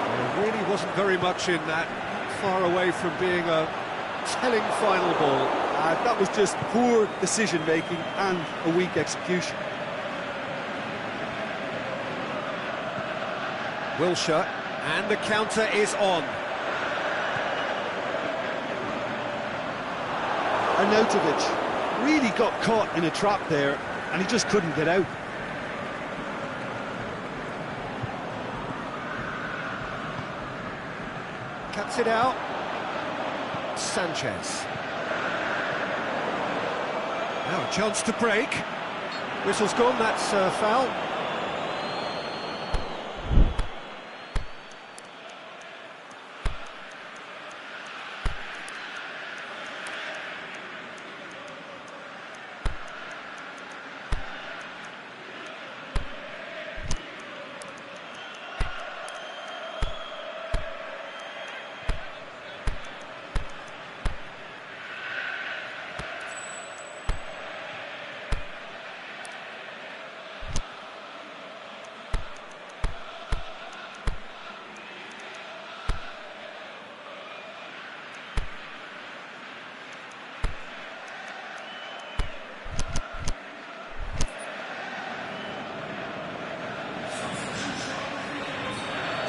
There really wasn't very much in that, far away from being a telling final ball. That was just poor decision-making and a weak execution. Wilshere, and the counter is on. Arnautovic really got caught in a trap there, and he just couldn't get out. Cuts it out. Sanchez. Now a chance to break. Whistle's gone, that's foul.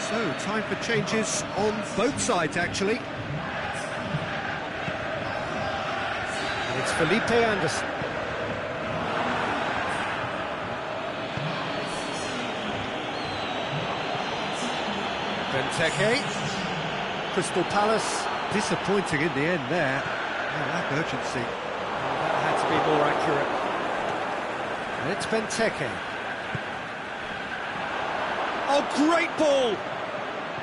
So, time for changes on both sides, actually. And it's Felipe Anderson. Benteke. Crystal Palace disappointing in the end there. Oh, lack urgency. Oh, that had to be more accurate. And it's Benteke. Oh, great ball!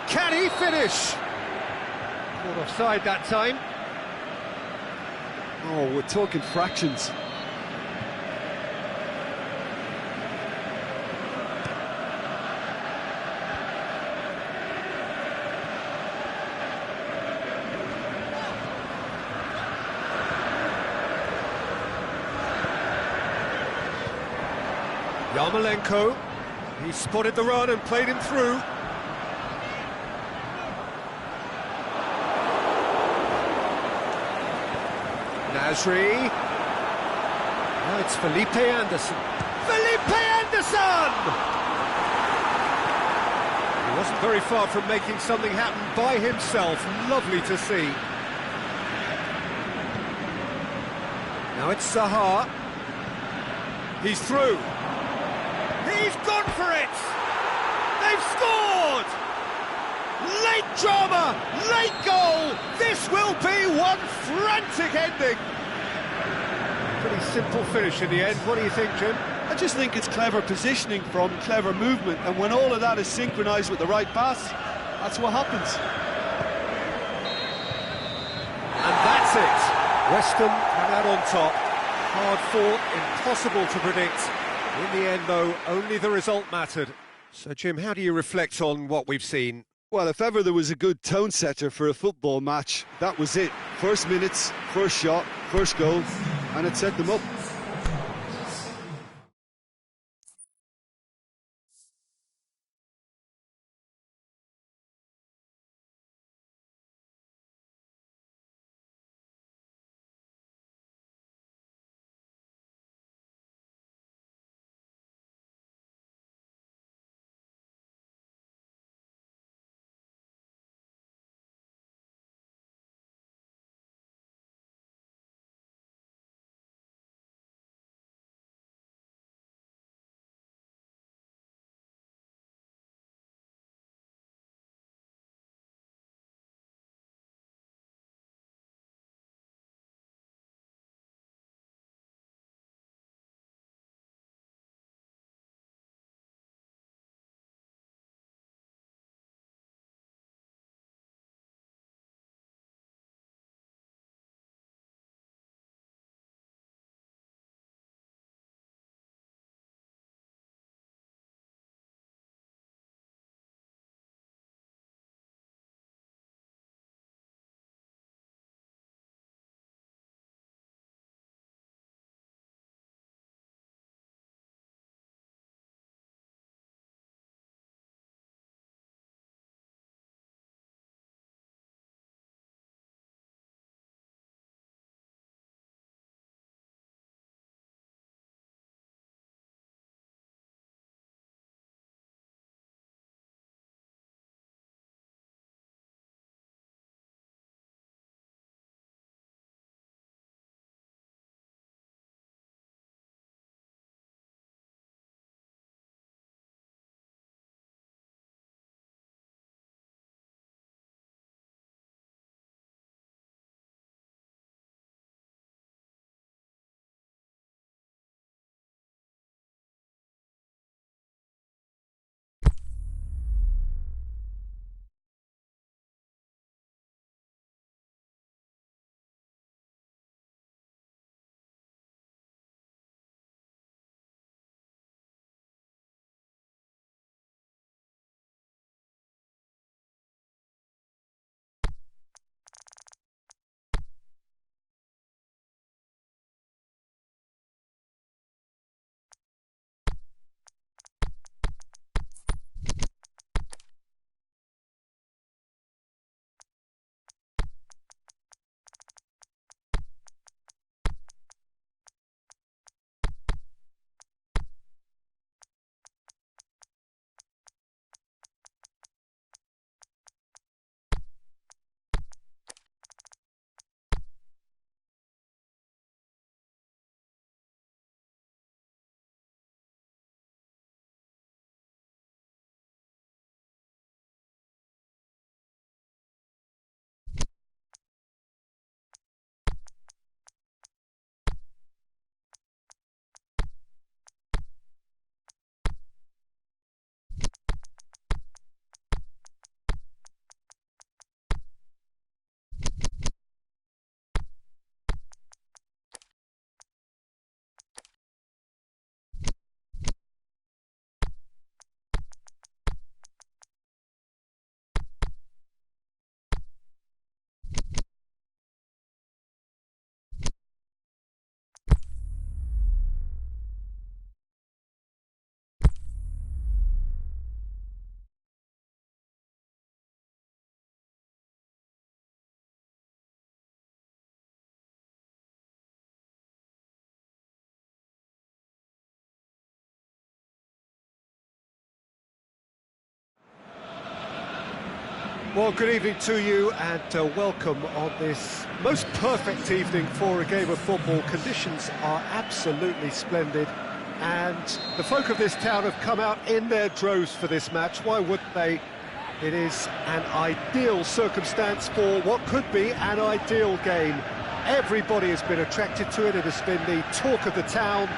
Can he finish? Not offside that time. Oh, we're talking fractions. Yarmolenko, he spotted the run and played him through. Nasri. Now it's Felipe Anderson. Felipe Anderson! He wasn't very far from making something happen by himself. Lovely to see. Now it's Zaha. He's through. He's gone for it! They've scored! Late drama, late goal! This will be one frantic ending! Pretty simple finish in the end. What do you think, Jim? I just think it's clever positioning from clever movement, and when all of that is synchronised with the right pass, that's what happens. And that's it. West Ham come out on top. Hard fought, impossible to predict. In the end, though, only the result mattered. So, Jim, how do you reflect on what we've seen? Well, if ever there was a good tone setter for a football match, that was it. First minutes, first shot, first goal, and it set them up. Well, good evening to you and welcome on this most perfect evening for a game of football. Conditions are absolutely splendid and the folk of this town have come out in their droves for this match. Why wouldn't they? It is an ideal circumstance for what could be an ideal game. Everybody has been attracted to it. It has been the talk of the town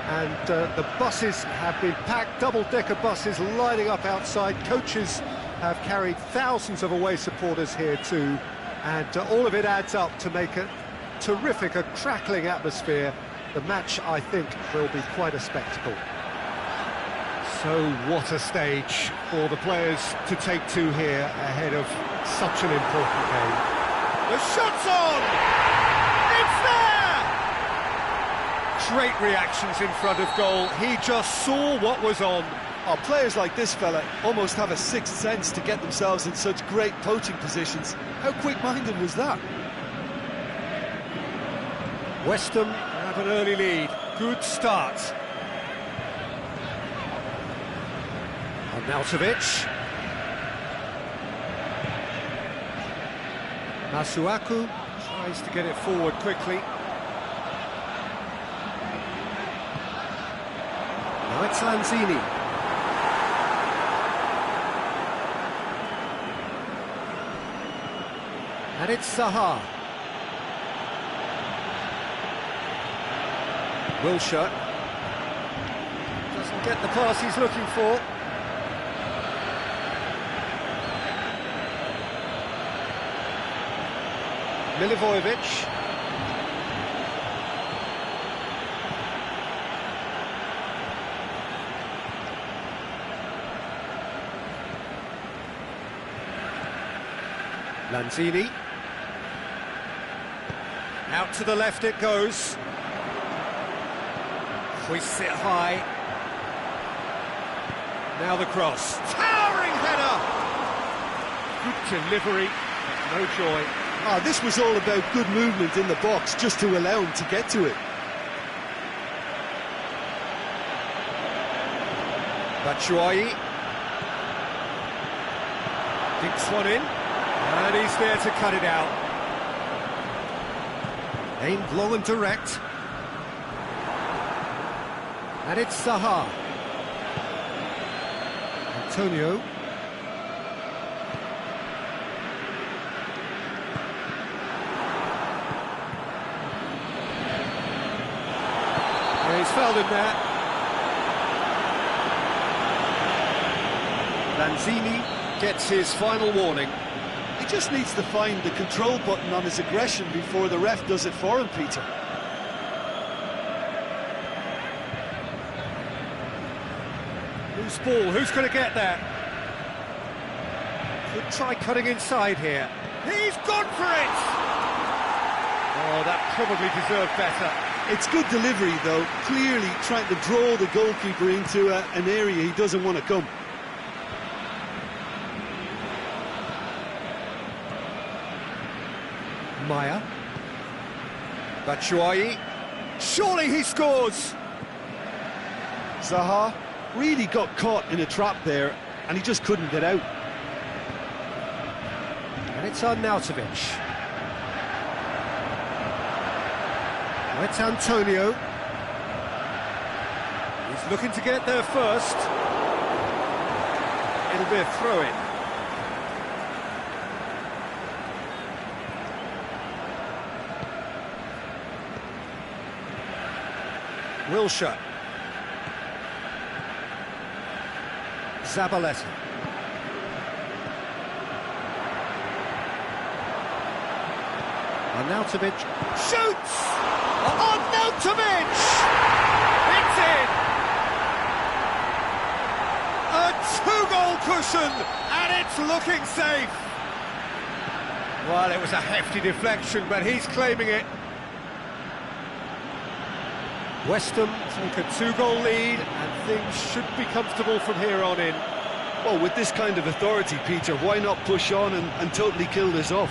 and the buses have been packed, double-decker buses lining up outside. Coaches have carried thousands of away supporters here too, and all of it adds up to make a terrific, a crackling atmosphere. The match, I think, will be quite a spectacle. So what a stage for the players to take to here ahead of such an important game. The shot's on! It's there! Great reactions in front of goal. He just saw what was on. Oh, players like this fella almost have a sixth sense to get themselves in such great poaching positions. How quick-minded was that? West Ham have an early lead. Good start. Arnautovic. Masuaku tries to get it forward quickly. Now it's Lanzini. And it's Zaha. Wilshere doesn't get the pass he's looking for. Milivojevic. Lanzini. Out to the left it goes. Hoists it high. Now the cross. Towering header! Good delivery, but no joy. Ah, this was all about good movement in the box, just to allow him to get to it. Batshuayi. Dinks one in. And he's there to cut it out. Aimed low and direct. And it's Zaha. Antonio. Yeah, he's fouled in there. Lanzini gets his final warning. He just needs to find the control button on his aggression before the ref does it for him, Peter. Loose ball, who's going to get there? Could try cutting inside here. He's gone for it! Oh, that probably deserved better. It's good delivery, though, clearly trying to draw the goalkeeper into an area he doesn't want to come. Maya. Batshuayi. Surely he scores! Zaha really got caught in a trap there, and he just couldn't get out. And it's Arnautovic. It's Antonio. He's looking to get there first. It'll be a throw-in. Wilshere. Zabaleta. Arnautovic shoots! Arnautovic! It's in! A two-goal cushion, and it's looking safe! Well, it was a hefty deflection, but he's claiming it. West Ham take a two-goal lead, and things should be comfortable from here on in. Well, with this kind of authority, Peter, why not push on and totally kill this off?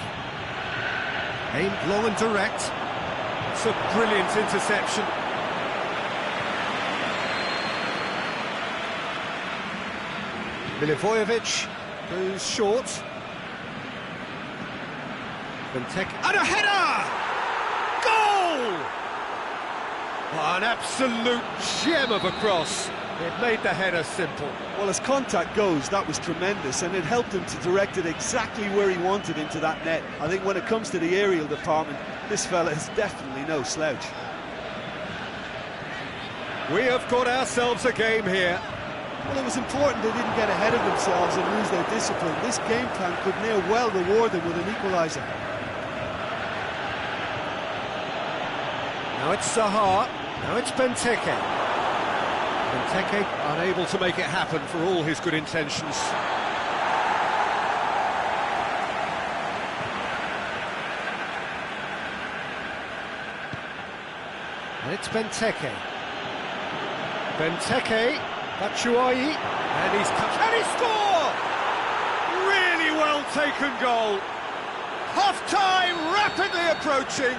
Aimed low and direct. It's a brilliant interception. Milivojevic goes short. Benteke, and a header! Goal! Oh, an absolute gem of a cross. It made the header simple. Well, as contact goes, that was tremendous, and it helped him to direct it exactly where he wanted into that net. I think when it comes to the aerial department, this fella is definitely no slouch. We have got ourselves a game here. Well, it was important they didn't get ahead of themselves and lose their discipline. This game plan could near well reward them with an equaliser. Now it's Zaha, now it's Benteke. Benteke unable to make it happen for all his good intentions. And it's Benteke. Benteke, Batshuayi, and he's cut. Can he score? Really well taken goal. Half-time rapidly approaching.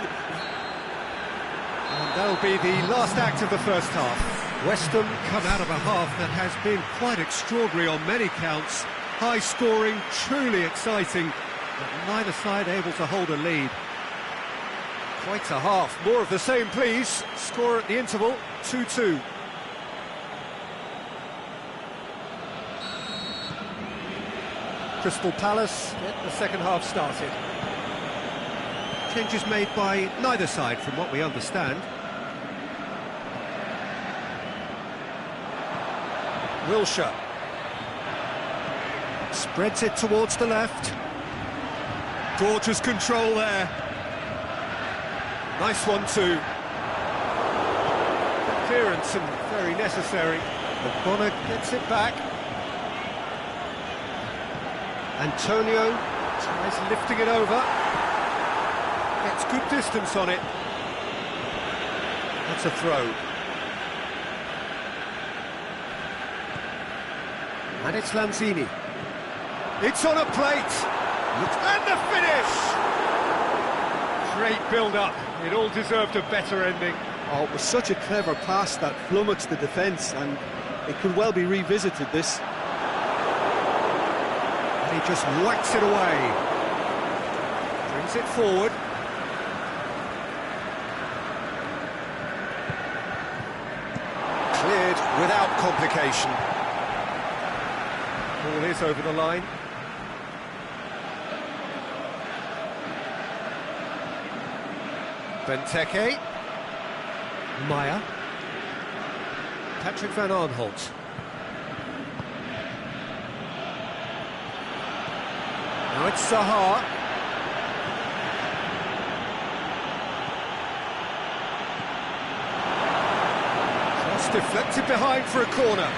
And that'll be the last act of the first half. West Ham come out of a half that has been quite extraordinary on many counts. High scoring, truly exciting, but neither side able to hold a lead. Quite a half. More of the same, please. Score at the interval, 2-2. Crystal Palace get the second half started. Changes made by neither side, from what we understand. Wilshere spreads it towards the left. Gorgeous control there. Nice one too. Clearance and very necessary. But Bonner gets it back. Antonio tries lifting it over. Gets good distance on it. That's a throw. And it's Lanzini. It's on a plate. And the finish! Great build-up. It all deserved a better ending. Oh, it was such a clever pass that flummoxed the defence, and it could well be revisited, this. And he just whacks it away. Brings it forward. Cleared without complication. Ball is over the line. Benteke. Maya. Patrick van Aanholt. Now it's Zaha. Just deflected behind for a corner.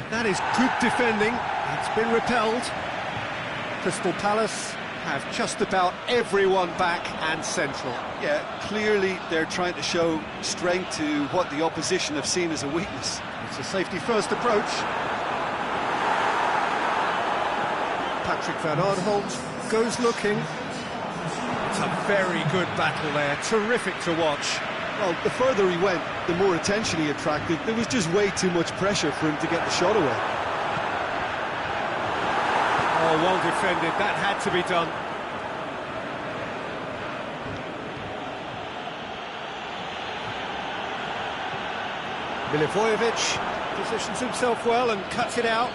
That is good defending. It's been repelled. Crystal Palace have just about everyone back and central. Yeah, clearly they're trying to show strength to what the opposition have seen as a weakness. It's a safety-first approach. Patrick van Aanholt goes looking. It's a very good battle there. Terrific to watch. Well, the further he went, the more attention he attracted. There was just way too much pressure for him to get the shot away. Oh, well defended. That had to be done. Milivojevic positions himself well and cuts it out.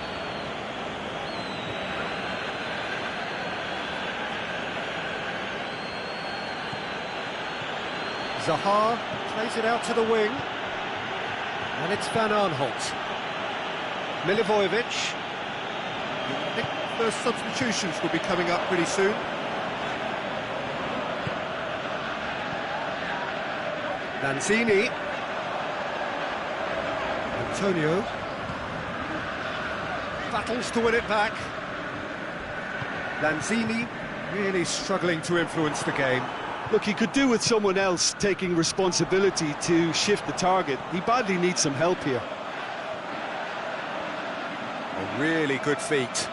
Zaha plays it out to the wing. And it's Van Aanholt. Milivojevic. I think first substitutions will be coming up pretty soon. Lanzini. Antonio. Battles to win it back. Lanzini really struggling to influence the game. Look, he could do with someone else taking responsibility to shift the target. He badly needs some help here. A really good feat.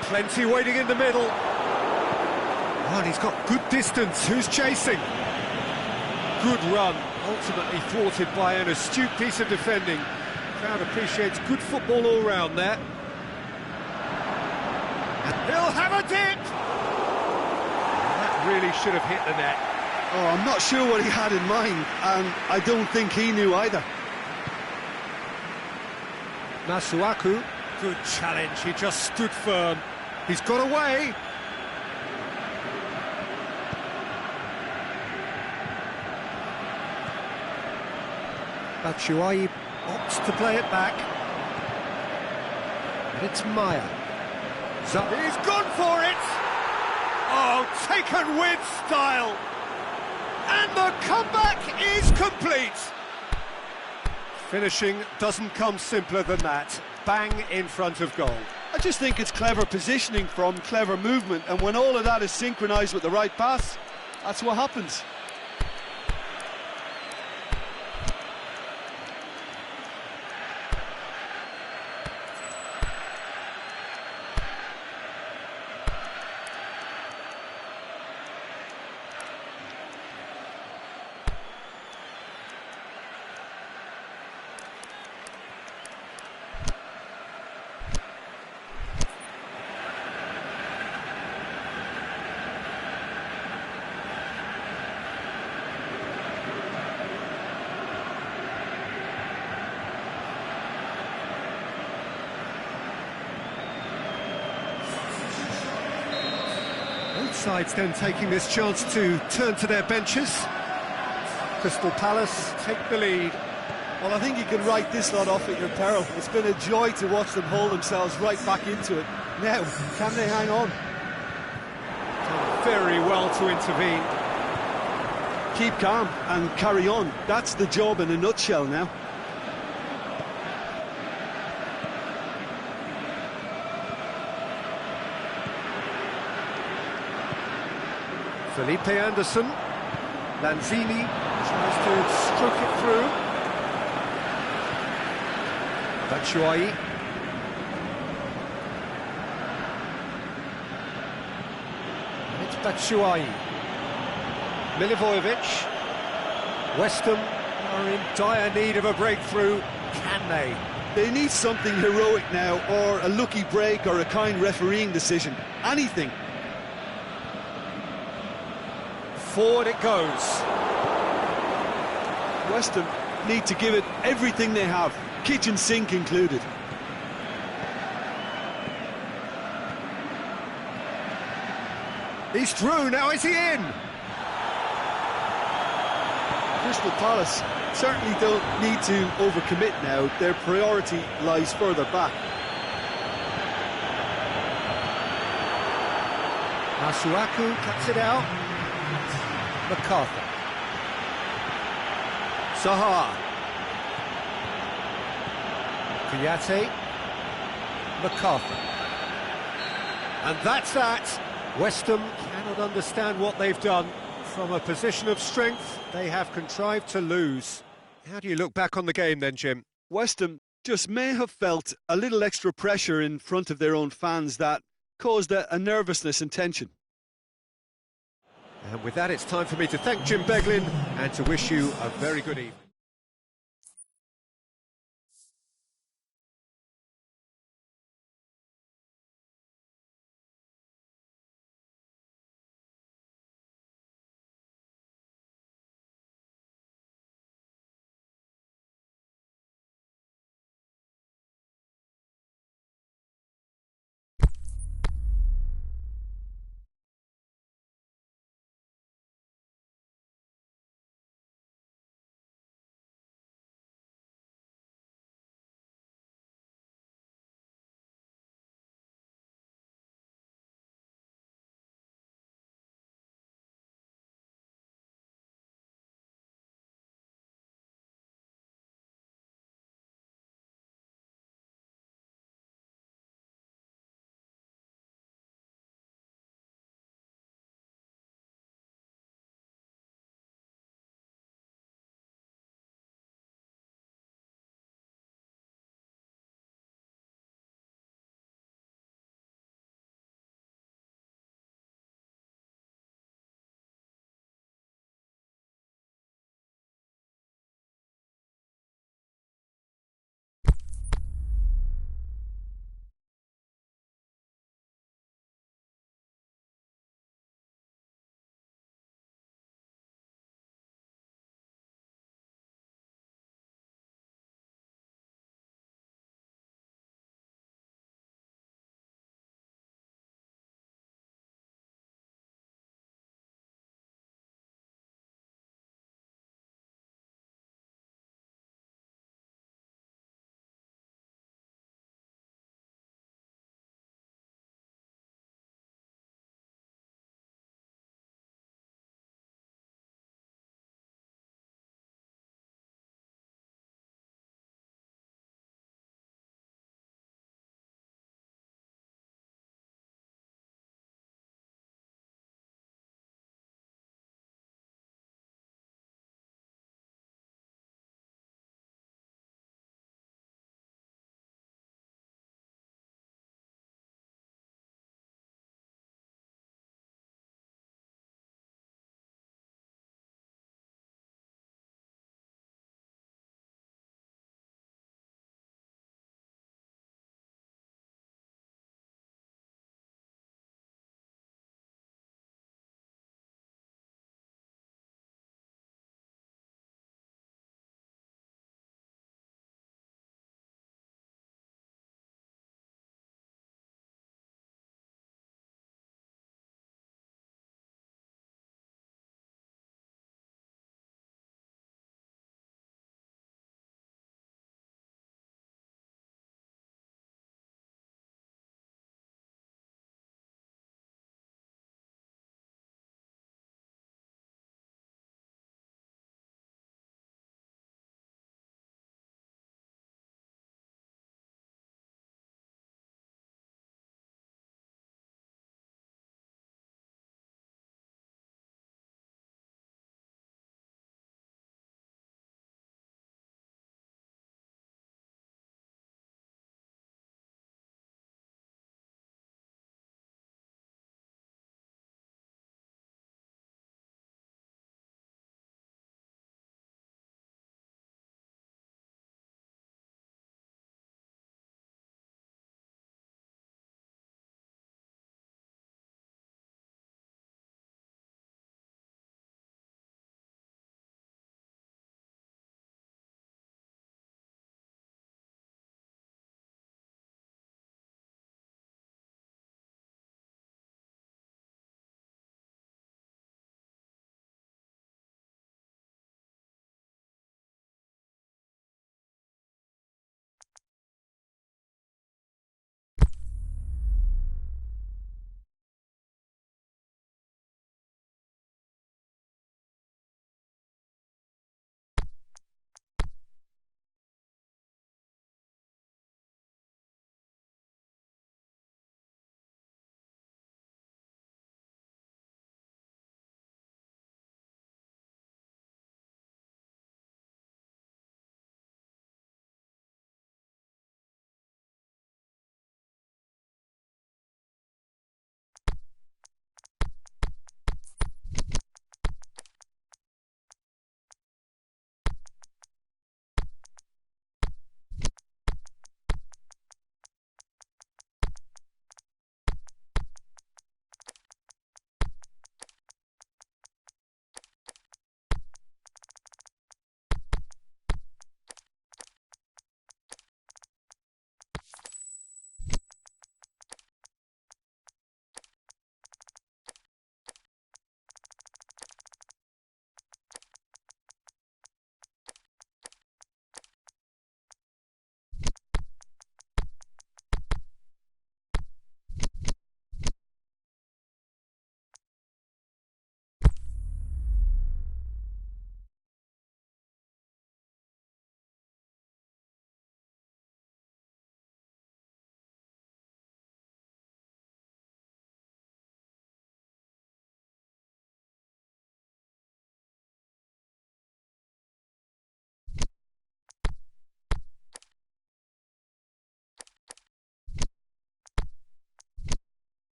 Plenty waiting in the middle. Oh, and he's got good distance. Who's chasing? Good run. Ultimately thwarted by an astute piece of defending. Crowd appreciates good football all round there. He'll have a dip! That really should have hit the net. Oh, I'm not sure what he had in mind, and I don't think he knew either. Masuaku, good challenge, he just stood firm. He's got away. Batshuayi opts to play it back. And it's Maya. He's gone for it! Oh, taken with style! And the comeback is complete! Finishing doesn't come simpler than that. Bang in front of goal. I just think it's clever positioning from clever movement, and when all of that is synchronised with the right pass, that's what happens. Both sides then taking this chance to turn to their benches. Crystal Palace take the lead. Well, I think you can write this lot off at your peril. It's been a joy to watch them hold themselves right back into it. Now, can they hang on? Done very well to intervene. Keep calm and carry on. That's the job in a nutshell now. Felipe Anderson. Lanzini tries to stroke it through. Batshuayi. It's Batshuayi. Milivojevic. West Ham are in dire need of a breakthrough. Can they? They need something heroic now, or a lucky break, or a kind refereeing decision. Anything. Forward it goes. West Ham need to give it everything they have, kitchen sink included. He's through, now is he in? Crystal Palace certainly don't need to overcommit now. Their priority lies further back. Masuaku cuts it out. MacArthur. Zaha. Kouyaté. MacArthur. And that's that. West Ham cannot understand what they've done. From a position of strength, they have contrived to lose. How do you look back on the game then, Jim? West Ham just may have felt a little extra pressure in front of their own fans that caused a nervousness and tension. And with that, it's time for me to thank Jim Beglin and to wish you a very good evening.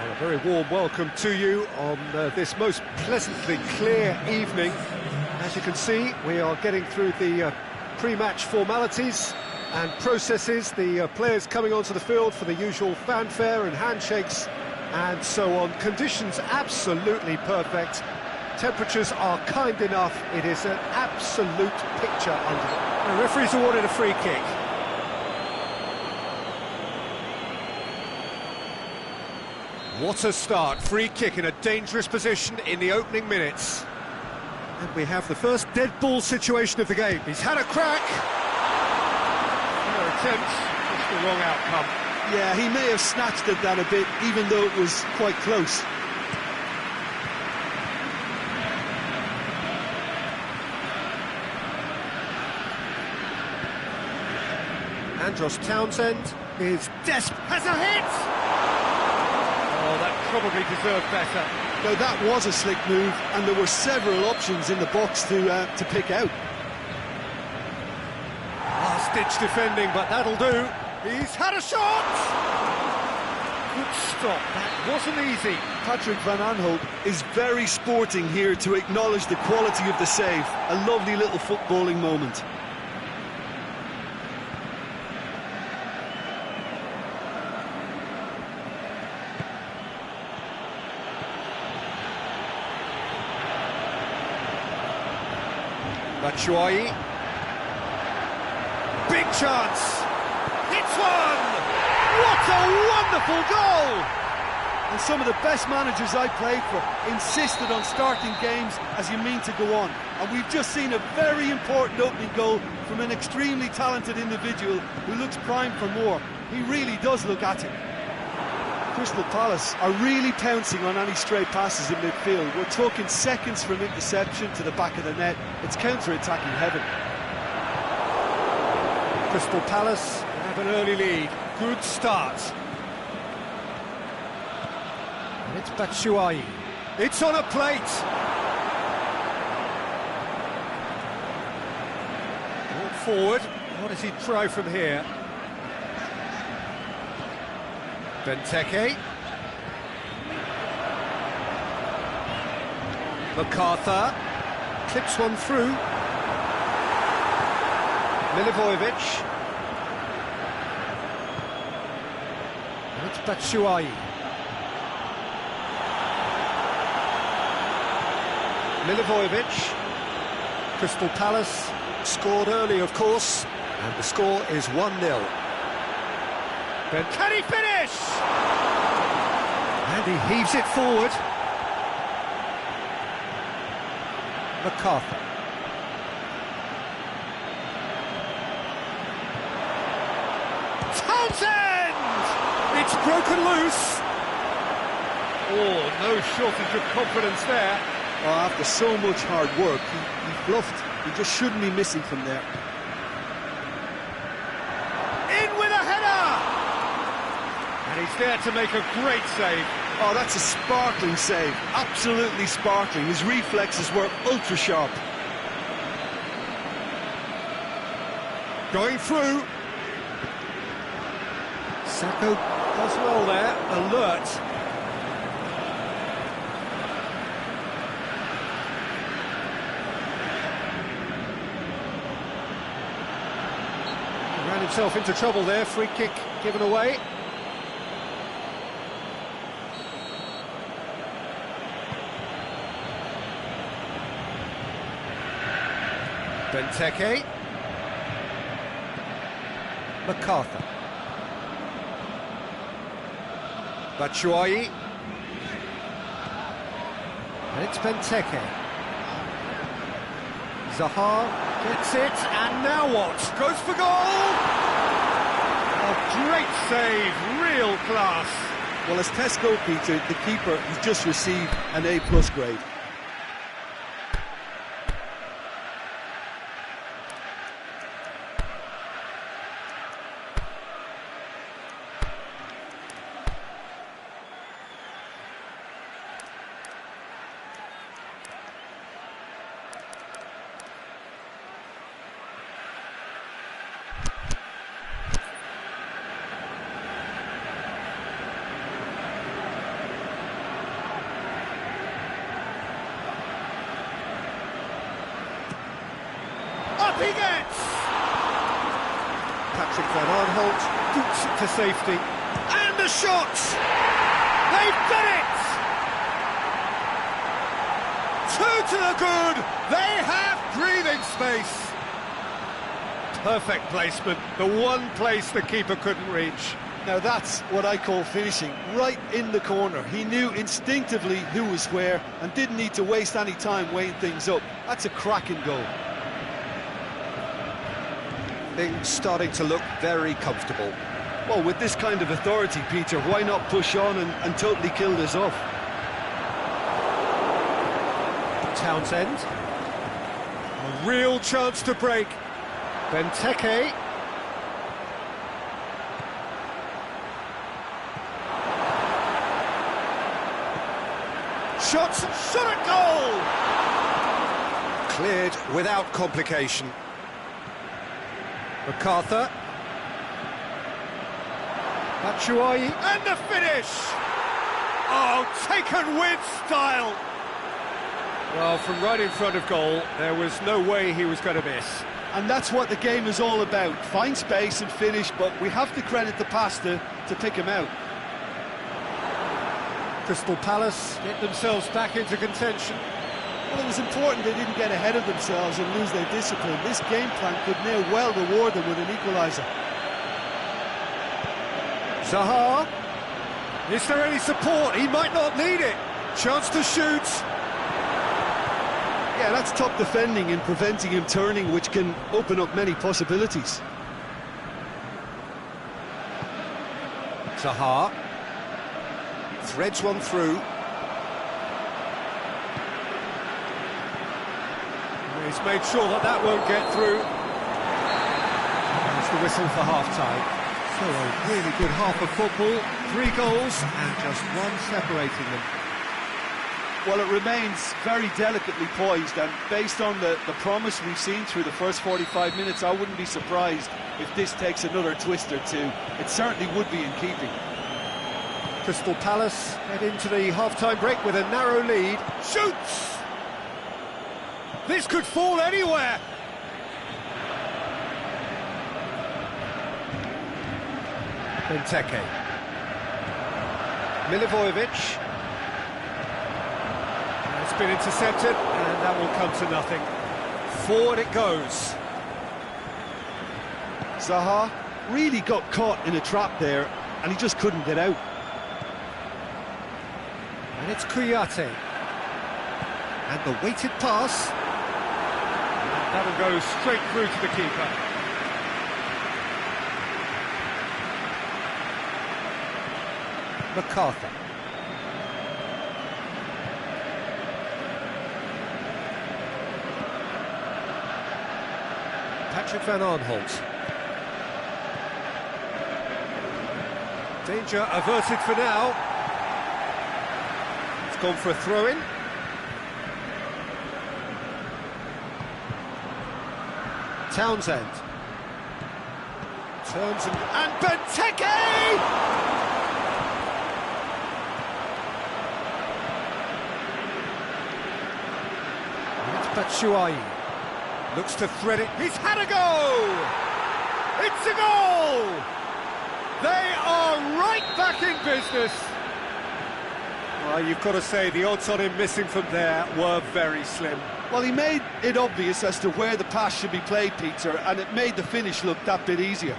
A very warm welcome to you on this most pleasantly clear evening. As you can see, we are getting through the pre-match formalities and processes, the players coming onto the field for the usual fanfare and handshakes and so on. Conditions absolutely perfect. Temperatures are kind enough. It is an absolute picture under them. The referee's awarded a free kick. What a start. Free kick in a dangerous position in the opening minutes. And we have the first dead ball situation of the game. He's had a crack. No attempt, just the wrong outcome. Yeah, he may have snatched at that a bit, even though it was quite close. Andros Townsend is desperate. Has a hit! Oh, that probably deserved better. No, that was a slick move, and there were several options in the box to pick out. Last-ditch defending, but that'll do. He's had a shot! Good stop, that wasn't easy. Patrick van Aanholt is very sporting here to acknowledge the quality of the save. A lovely little footballing moment. Batshuayi. Big chance. It's one! What a wonderful goal! And some of the best managers I played for insisted on starting games as you mean to go on. And we've just seen a very important opening goal from an extremely talented individual who looks primed for more. He really does look at it. Crystal Palace are really pouncing on any stray passes in midfield. We're talking seconds from interception to the back of the net. It's counter-attacking heaven. Crystal Palace have an early lead. Good start. And it's Batshuayi. It's on a plate. Walk forward. What does he try from here? Benteke. MacArthur clips one through. Milivojevic. And it's Batshuayi. Milivojevic. Crystal Palace scored early, of course, and the score is 1-0. Then can he finish? And he heaves it forward. MacArthur. Townsend! It's broken loose. Oh, no shortage of confidence there. Oh, after so much hard work, he bluffed. He just shouldn't be missing from there. And he's there to make a great save. Oh, that's a sparkling save. Absolutely sparkling. His reflexes were ultra sharp. Going through. Sacco does well there. Alert. He ran himself into trouble there. Free kick given away. Benteke. MacArthur. Batshuayi. And it's Benteke. Zaha gets it, and now what? Goes for goal! A great save, real class. Well, as Tesco Peter, the keeper, has just received an A+ grade. He gets! Patrick Van Aanholt boots it to safety. And the shot! They've done it! Two to the good! They have breathing space! Perfect placement, the one place the keeper couldn't reach. Now that's what I call finishing, right in the corner. He knew instinctively who was where and didn't need to waste any time weighing things up. That's a cracking goal. Things starting to look very comfortable. Well, with this kind of authority, Peter, why not push on and totally kill this off? Townsend. A real chance to break. Benteke. Shots, shot at goal! Cleared without complication. MacArthur. Batshuayi, and the finish! Oh, taken with style! Well, from right in front of goal, there was no way he was going to miss. And that's what the game is all about. Find space and finish, but we have to credit the pass to pick him out. Crystal Palace get themselves back into contention. Well, it was important they didn't get ahead of themselves and lose their discipline. This game plan could near well reward them with an equaliser. Zaha. Is there any support? He might not need it. Chance to shoot. Yeah, that's top defending and preventing him turning, which can open up many possibilities. Zaha. Threads one through. He's made sure that won't get through. That's the whistle for half-time. So a really good half of football. 3 goals and just one separating them. Well, it remains very delicately poised, and based on the promise we've seen through the first 45 minutes, I wouldn't be surprised if this takes another twist or two. It certainly would be in keeping. Crystal Palace head into the half-time break with a narrow lead. Shoots! This could fall anywhere! Benteke. Milivojevic. It's been intercepted, and that will come to nothing. Forward it goes. Zaha really got caught in a trap there, and he just couldn't get out. And it's Kouyaté. And the weighted pass. And that'll go straight through to the keeper. MacArthur. Patrick Van Aanholt. Danger averted for now. It's gone for a throw-in. Townsend. Turns and Benteke! It's Batshuayi. Looks to thread it. He's had a go! It's a goal! They are right back in business. Well, you've got to say the odds on him missing from there were very slim. Well, he made it obvious as to where the pass should be played, Peter, and it made the finish look that bit easier.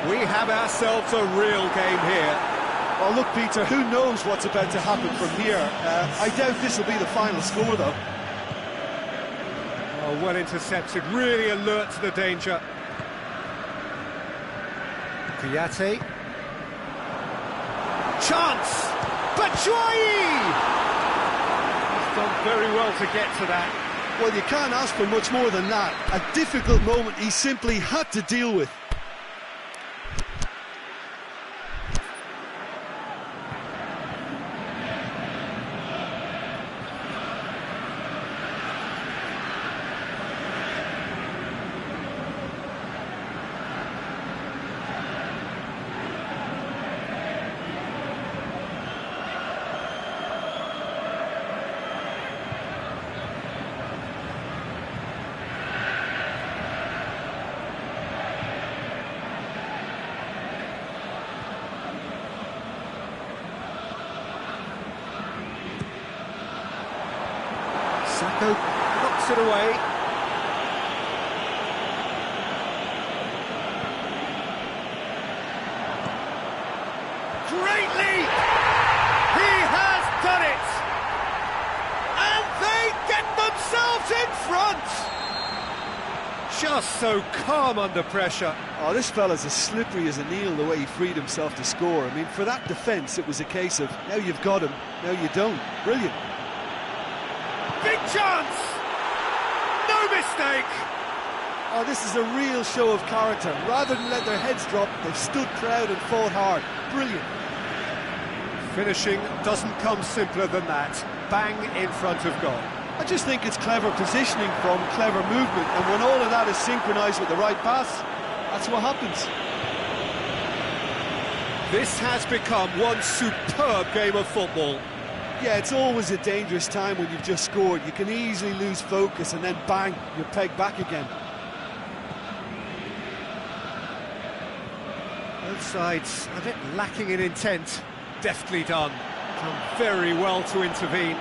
We have ourselves a real game here. Well, look, Peter, who knows what's about to happen from here? I doubt this will be the final score, though. Oh, well intercepted, really alert to the danger. Kouyaté. Chance! Batshuayi! He's done very well to get to that. Well, you can't ask for much more than that. A difficult moment he simply had to deal with. Sacco knocks it away. Great lead! He has done it! And they get themselves in front! Just so calm under pressure. Oh, this fella's as slippery as an eel the way he freed himself to score. I mean, for that defence, it was a case of, now you've got him, now you don't. Brilliant. Big chance! No mistake! Oh, this is a real show of character. Rather than let their heads drop, they've stood proud and fought hard. Brilliant. Finishing doesn't come simpler than that. Bang in front of goal. I just think it's clever positioning from clever movement, and when all of that is synchronised with the right pass, that's what happens. This has become one superb game of football. Yeah, it's always a dangerous time when you've just scored. You can easily lose focus and then bang, you're pegged back again. Both sides a bit lacking in intent. Deftly done. Done very well to intervene.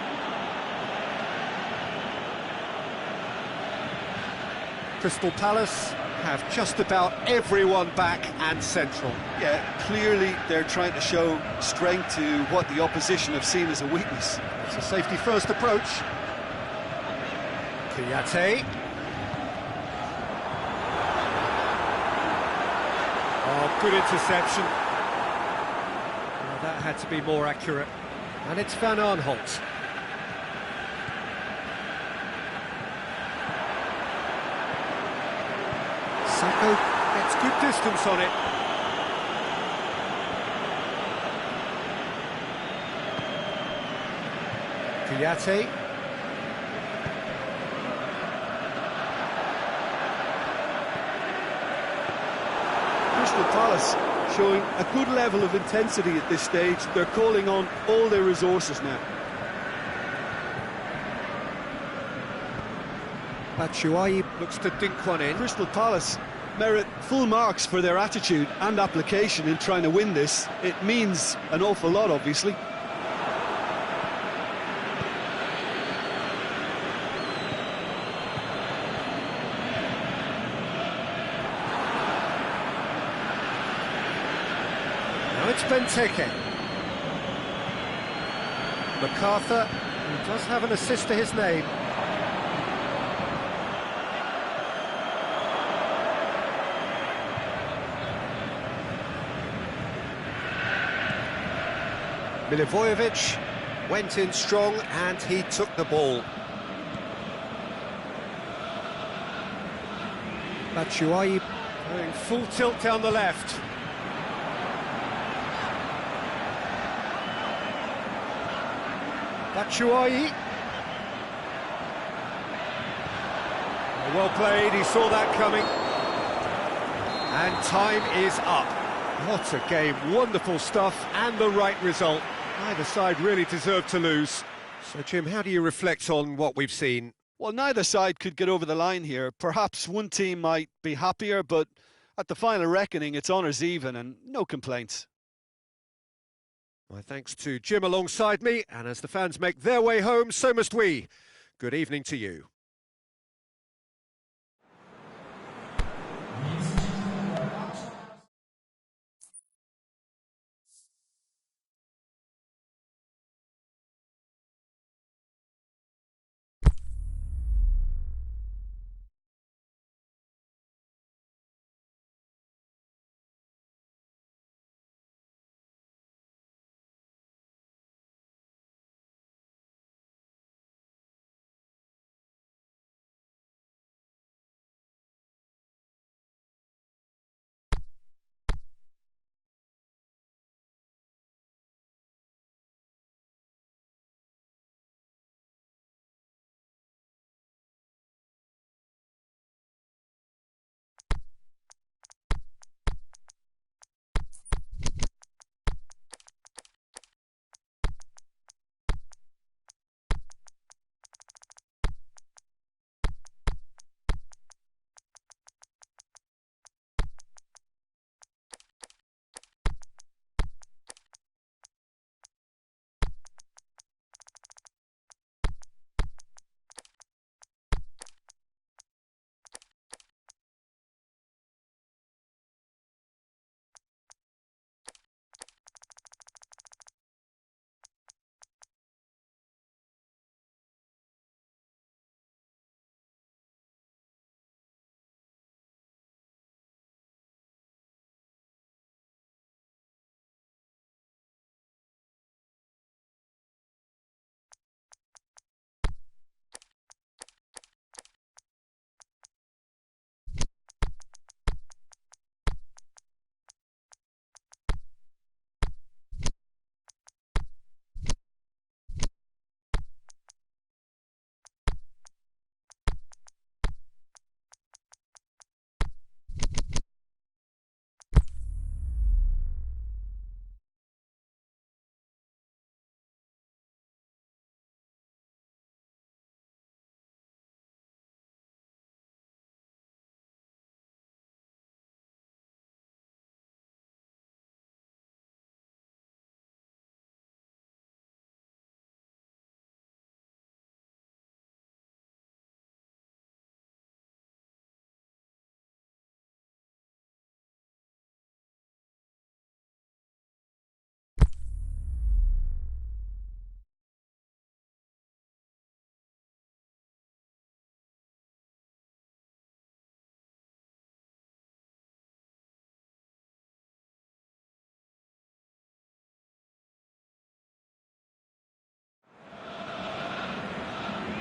Crystal Palace have just about everyone back and central. Yeah, clearly they're trying to show strength to what the opposition have seen as a weakness. It's a safety first approach. Kiyate. Oh, good interception. Well, that had to be more accurate. And it's Van Aanholt. Sacco gets good distance on it. Kiyate. Crystal Palace showing a good level of intensity at this stage. They're calling on all their resources now. Batshuayi looks to dink one in. Crystal Palace merit full marks for their attitude and application in trying to win this. It means an awful lot, obviously. Now it's Benteke. MacArthur, who does have an assist to his name. Milivojevic went in strong and he took the ball. Batshuayi going full tilt down the left. Batshuayi. Well played, he saw that coming. And time is up. What a game, wonderful stuff and the right result. Neither side really deserved to lose. So, Jim, how do you reflect on what we've seen? Well, neither side could get over the line here. Perhaps one team might be happier, but at the final reckoning, it's honours even and no complaints. My thanks to Jim alongside me, and as the fans make their way home, so must we. Good evening to you.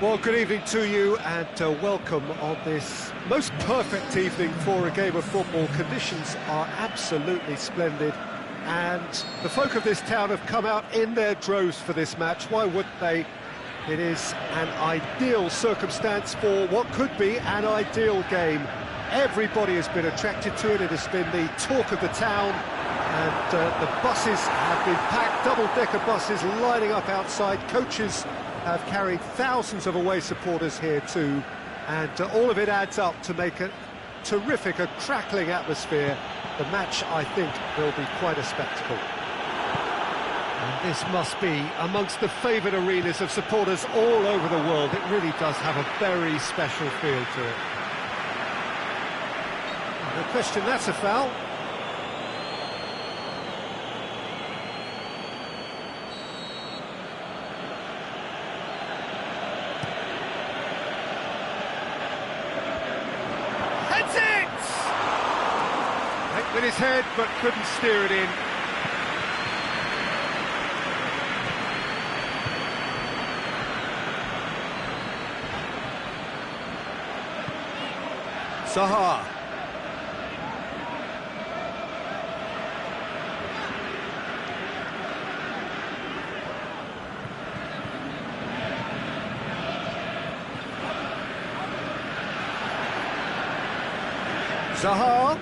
Well, good evening to you and welcome on this most perfect evening for a game of football. Conditions are absolutely splendid and the folk of this town have come out in their droves for this match. Why wouldn't they? It is an ideal circumstance for what could be an ideal game. Everybody has been attracted to it. It has been the talk of the town and the buses have been packed, double-decker buses lining up outside. Coaches have carried thousands of away supporters here too, and all of it adds up to make a terrific, a crackling atmosphere. The match, I think, will be quite a spectacle. And this must be amongst the favoured arenas of supporters all over the world. It really does have a very special feel to it. No question, that's a foul. With his head, but couldn't steer it in. Zaha. Zaha.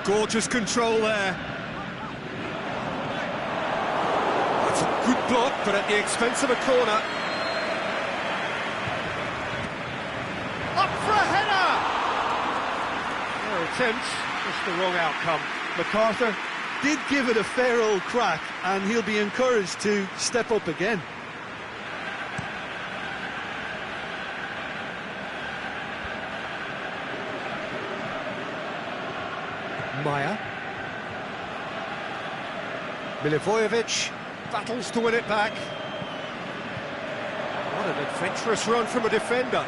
Gorgeous control there. That's a good block, but at the expense of a corner. Up for a header! Their attempt, just the wrong outcome. MacArthur did give it a fair old crack, and he'll be encouraged to step up again. Maya. Milivojevic battles to win it back. What an adventurous run from a defender.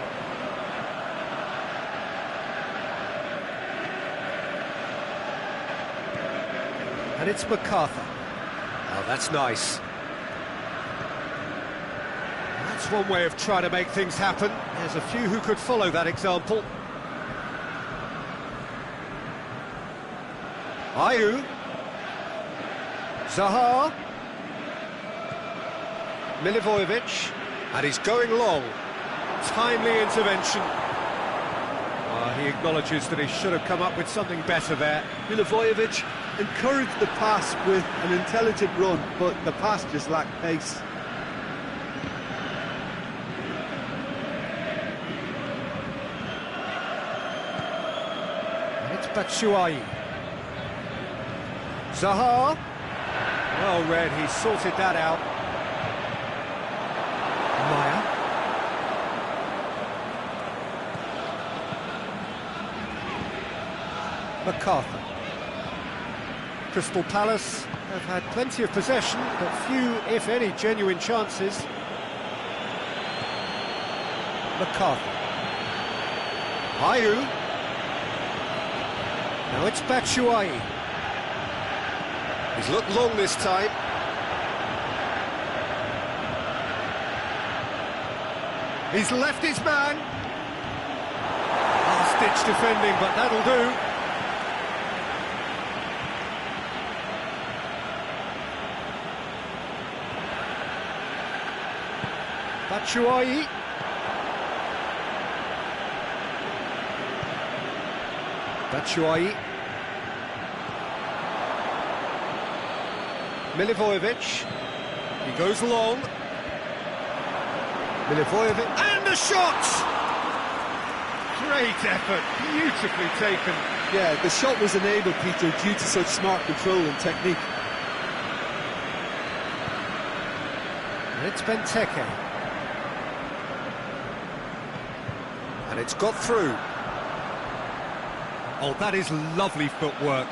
And it's MacArthur. Oh, that's nice. That's one way of trying to make things happen. There's a few who could follow that example. Ayew. Zaha. Milivojevic. And he's going long. Timely intervention. He acknowledges that he should have come up with something better there. Milivojevic encouraged the pass with an intelligent run, but the pass just lacked pace. And it's Batshuayi. Zaha, well read, he sorted that out. Maya. MacArthur. Crystal Palace have had plenty of possession, but few, if any, genuine chances. MacArthur. Ayew. Now it's Batshuayi. He's looked long this time. He's left his man. Last-ditch defending, but that'll do. Batshuayi. Batshuayi. Milivojevic, he goes long. Milivojevic, and the shot! Great effort, beautifully taken. Yeah, the shot was enabled, Peter, due to such smart control and technique. And it's Benteke. And it's got through. Oh, that is lovely footwork.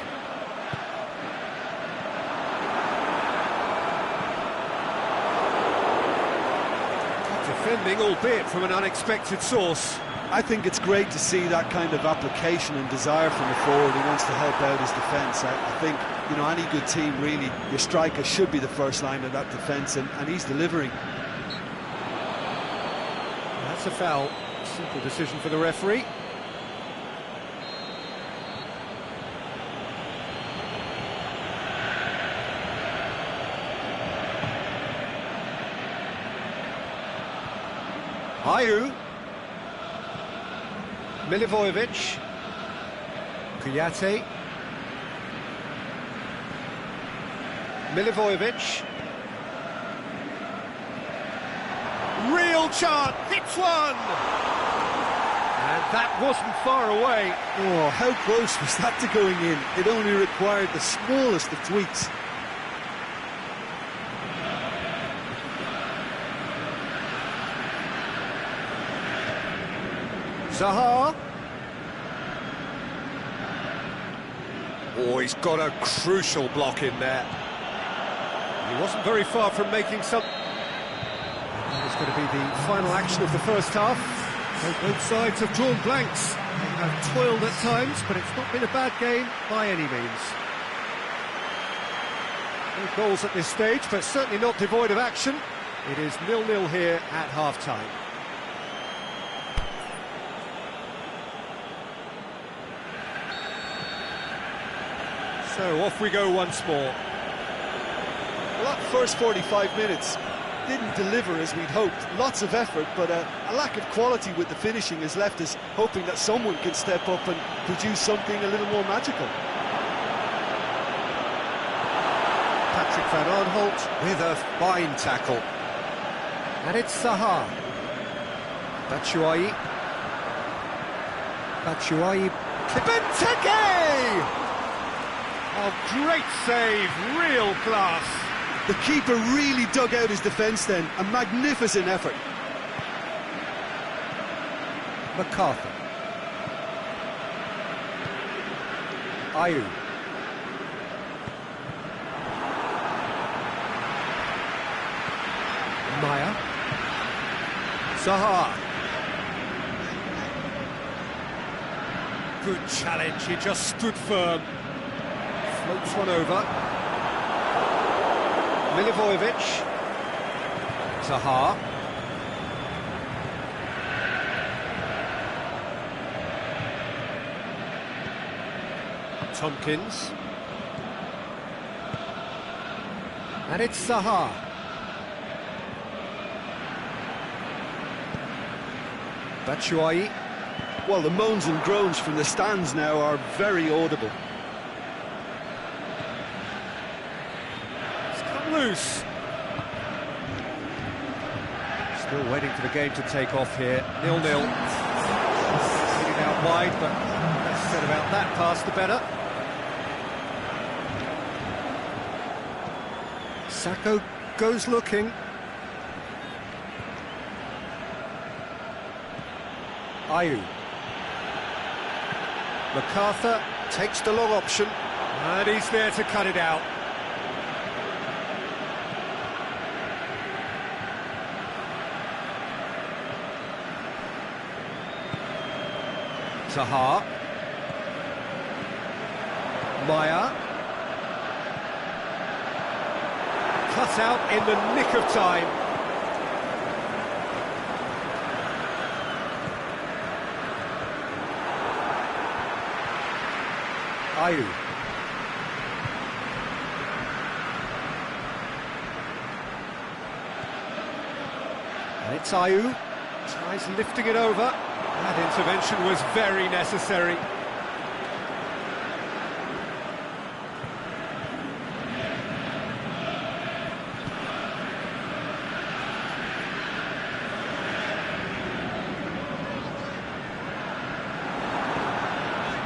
Defending, albeit from an unexpected source. I think it's great to see that kind of application and desire from the forward who wants to help out his defence. I think, you know, any good team, really, your striker should be the first line of that defence, and he's delivering. That's a foul. Simple decision for the referee. Ayu. Milivojevic. Kuyate. Milivojevic. Real chance, hits one! And that wasn't far away. Oh, how close was that to going in? It only required the smallest of tweaks. Zaha. Oh, he's got a crucial block in there. He wasn't very far from making some... It's going to be the final action of the first half. So both sides have drawn blanks. They have toiled at times, but it's not been a bad game by any means. No goals at this stage, but certainly not devoid of action. It is 0-0 here at half-time. So off we go once more. Well, that first 45 minutes didn't deliver as we'd hoped. Lots of effort, but a lack of quality with the finishing has left us hoping that someone can step up and produce something a little more magical. Patrick van Aanholt with a fine tackle. And it's Zaha. Batshuayi. Batshuayi. Benteke! Oh, great save, real class. The keeper really dug out his defence then, a magnificent effort. MacArthur. Ayu. Maya. Zaha. Good challenge, he just stood firm. Floats one over. Milivojevic. Zaha. Tompkins. And it's Zaha. Batshuayi. Well, the moans and groans from the stands now are very audible. Loose. Still waiting for the game to take off here. 0-0. Hitting out wide, but less said about that pass, the better. Sacco goes looking. Ayu. MacArthur takes the long option, and he's there to cut it out. Zaha. Maya. Cut out in the nick of time. Ayu. And it's Ayu. Tries lifting it over. That intervention was very necessary.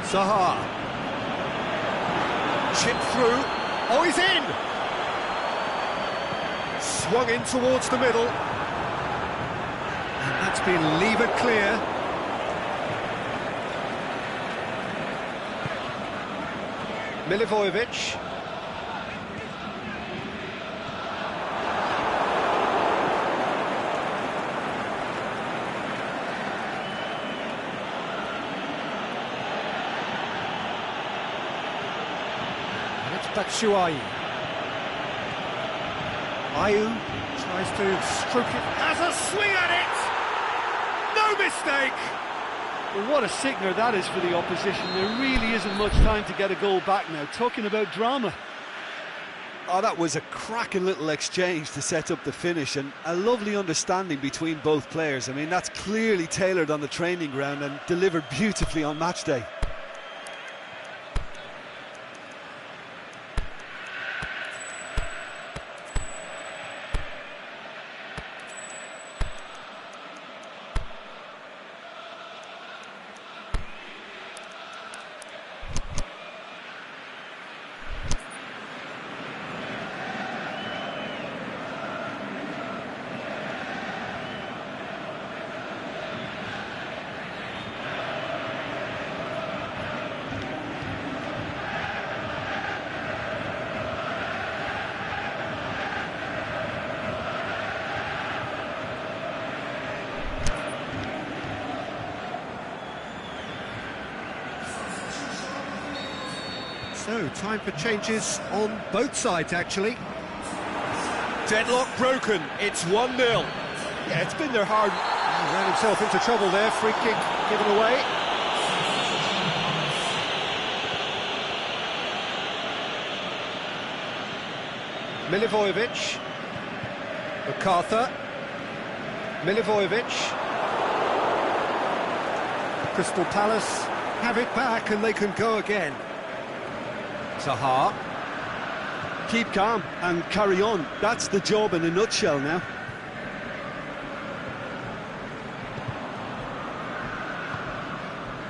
Zaha. Chip through. Oh, he's in! Swung in towards the middle. And that's been levered clear. Milivojevic. And it's Batshuayi. Ayu tries to stroke it, has a swing at it! mistake! Well, what a sickener that is for the opposition. There really isn't much time to get a goal back now. Talking about drama. Oh, that was a cracking little exchange to set up the finish, and a lovely understanding between both players. I mean, that's clearly tailored on the training ground and delivered beautifully on match day. So, time for changes on both sides, actually. Deadlock broken, it's 1-0. Yeah, it's been their hard... He ran himself into trouble there, free kick given away. Milivojevic. MacArthur. Milivojevic. Crystal Palace have it back and they can go again. Zaha. Keep calm and carry on. That's the job in a nutshell now.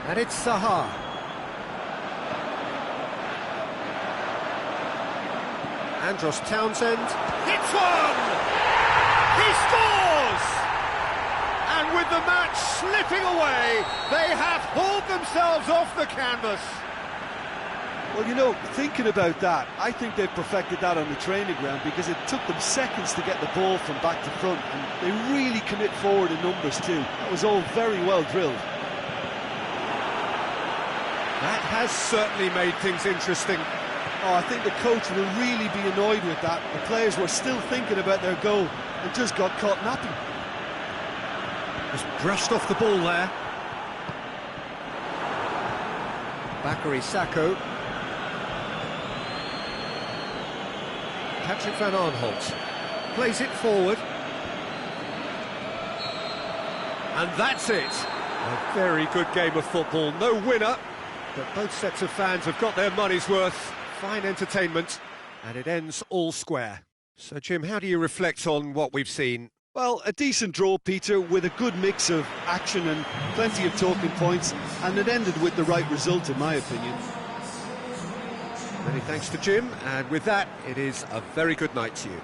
And it's Zaha. Andros Townsend hits one! He scores! And with the match slipping away, they have hauled themselves off the canvas. Well, you know, thinking about that, I think they've perfected that on the training ground because it took them seconds to get the ball from back to front, and they really commit forward in numbers too. That was all very well drilled. That has certainly made things interesting. Oh, I think the coach will really be annoyed with that. The players were still thinking about their goal and just got caught napping. Just brushed off the ball there. Bakary Sakho. Patrick van Aanholt plays it forward. And that's it. A very good game of football. No winner, but both sets of fans have got their money's worth. Fine entertainment, and it ends all square. So, Jim, how do you reflect on what we've seen? Well, a decent draw, Peter, with a good mix of action and plenty of talking points, and it ended with the right result, in my opinion. Many thanks to Jim, and with that, it is a very good night to you.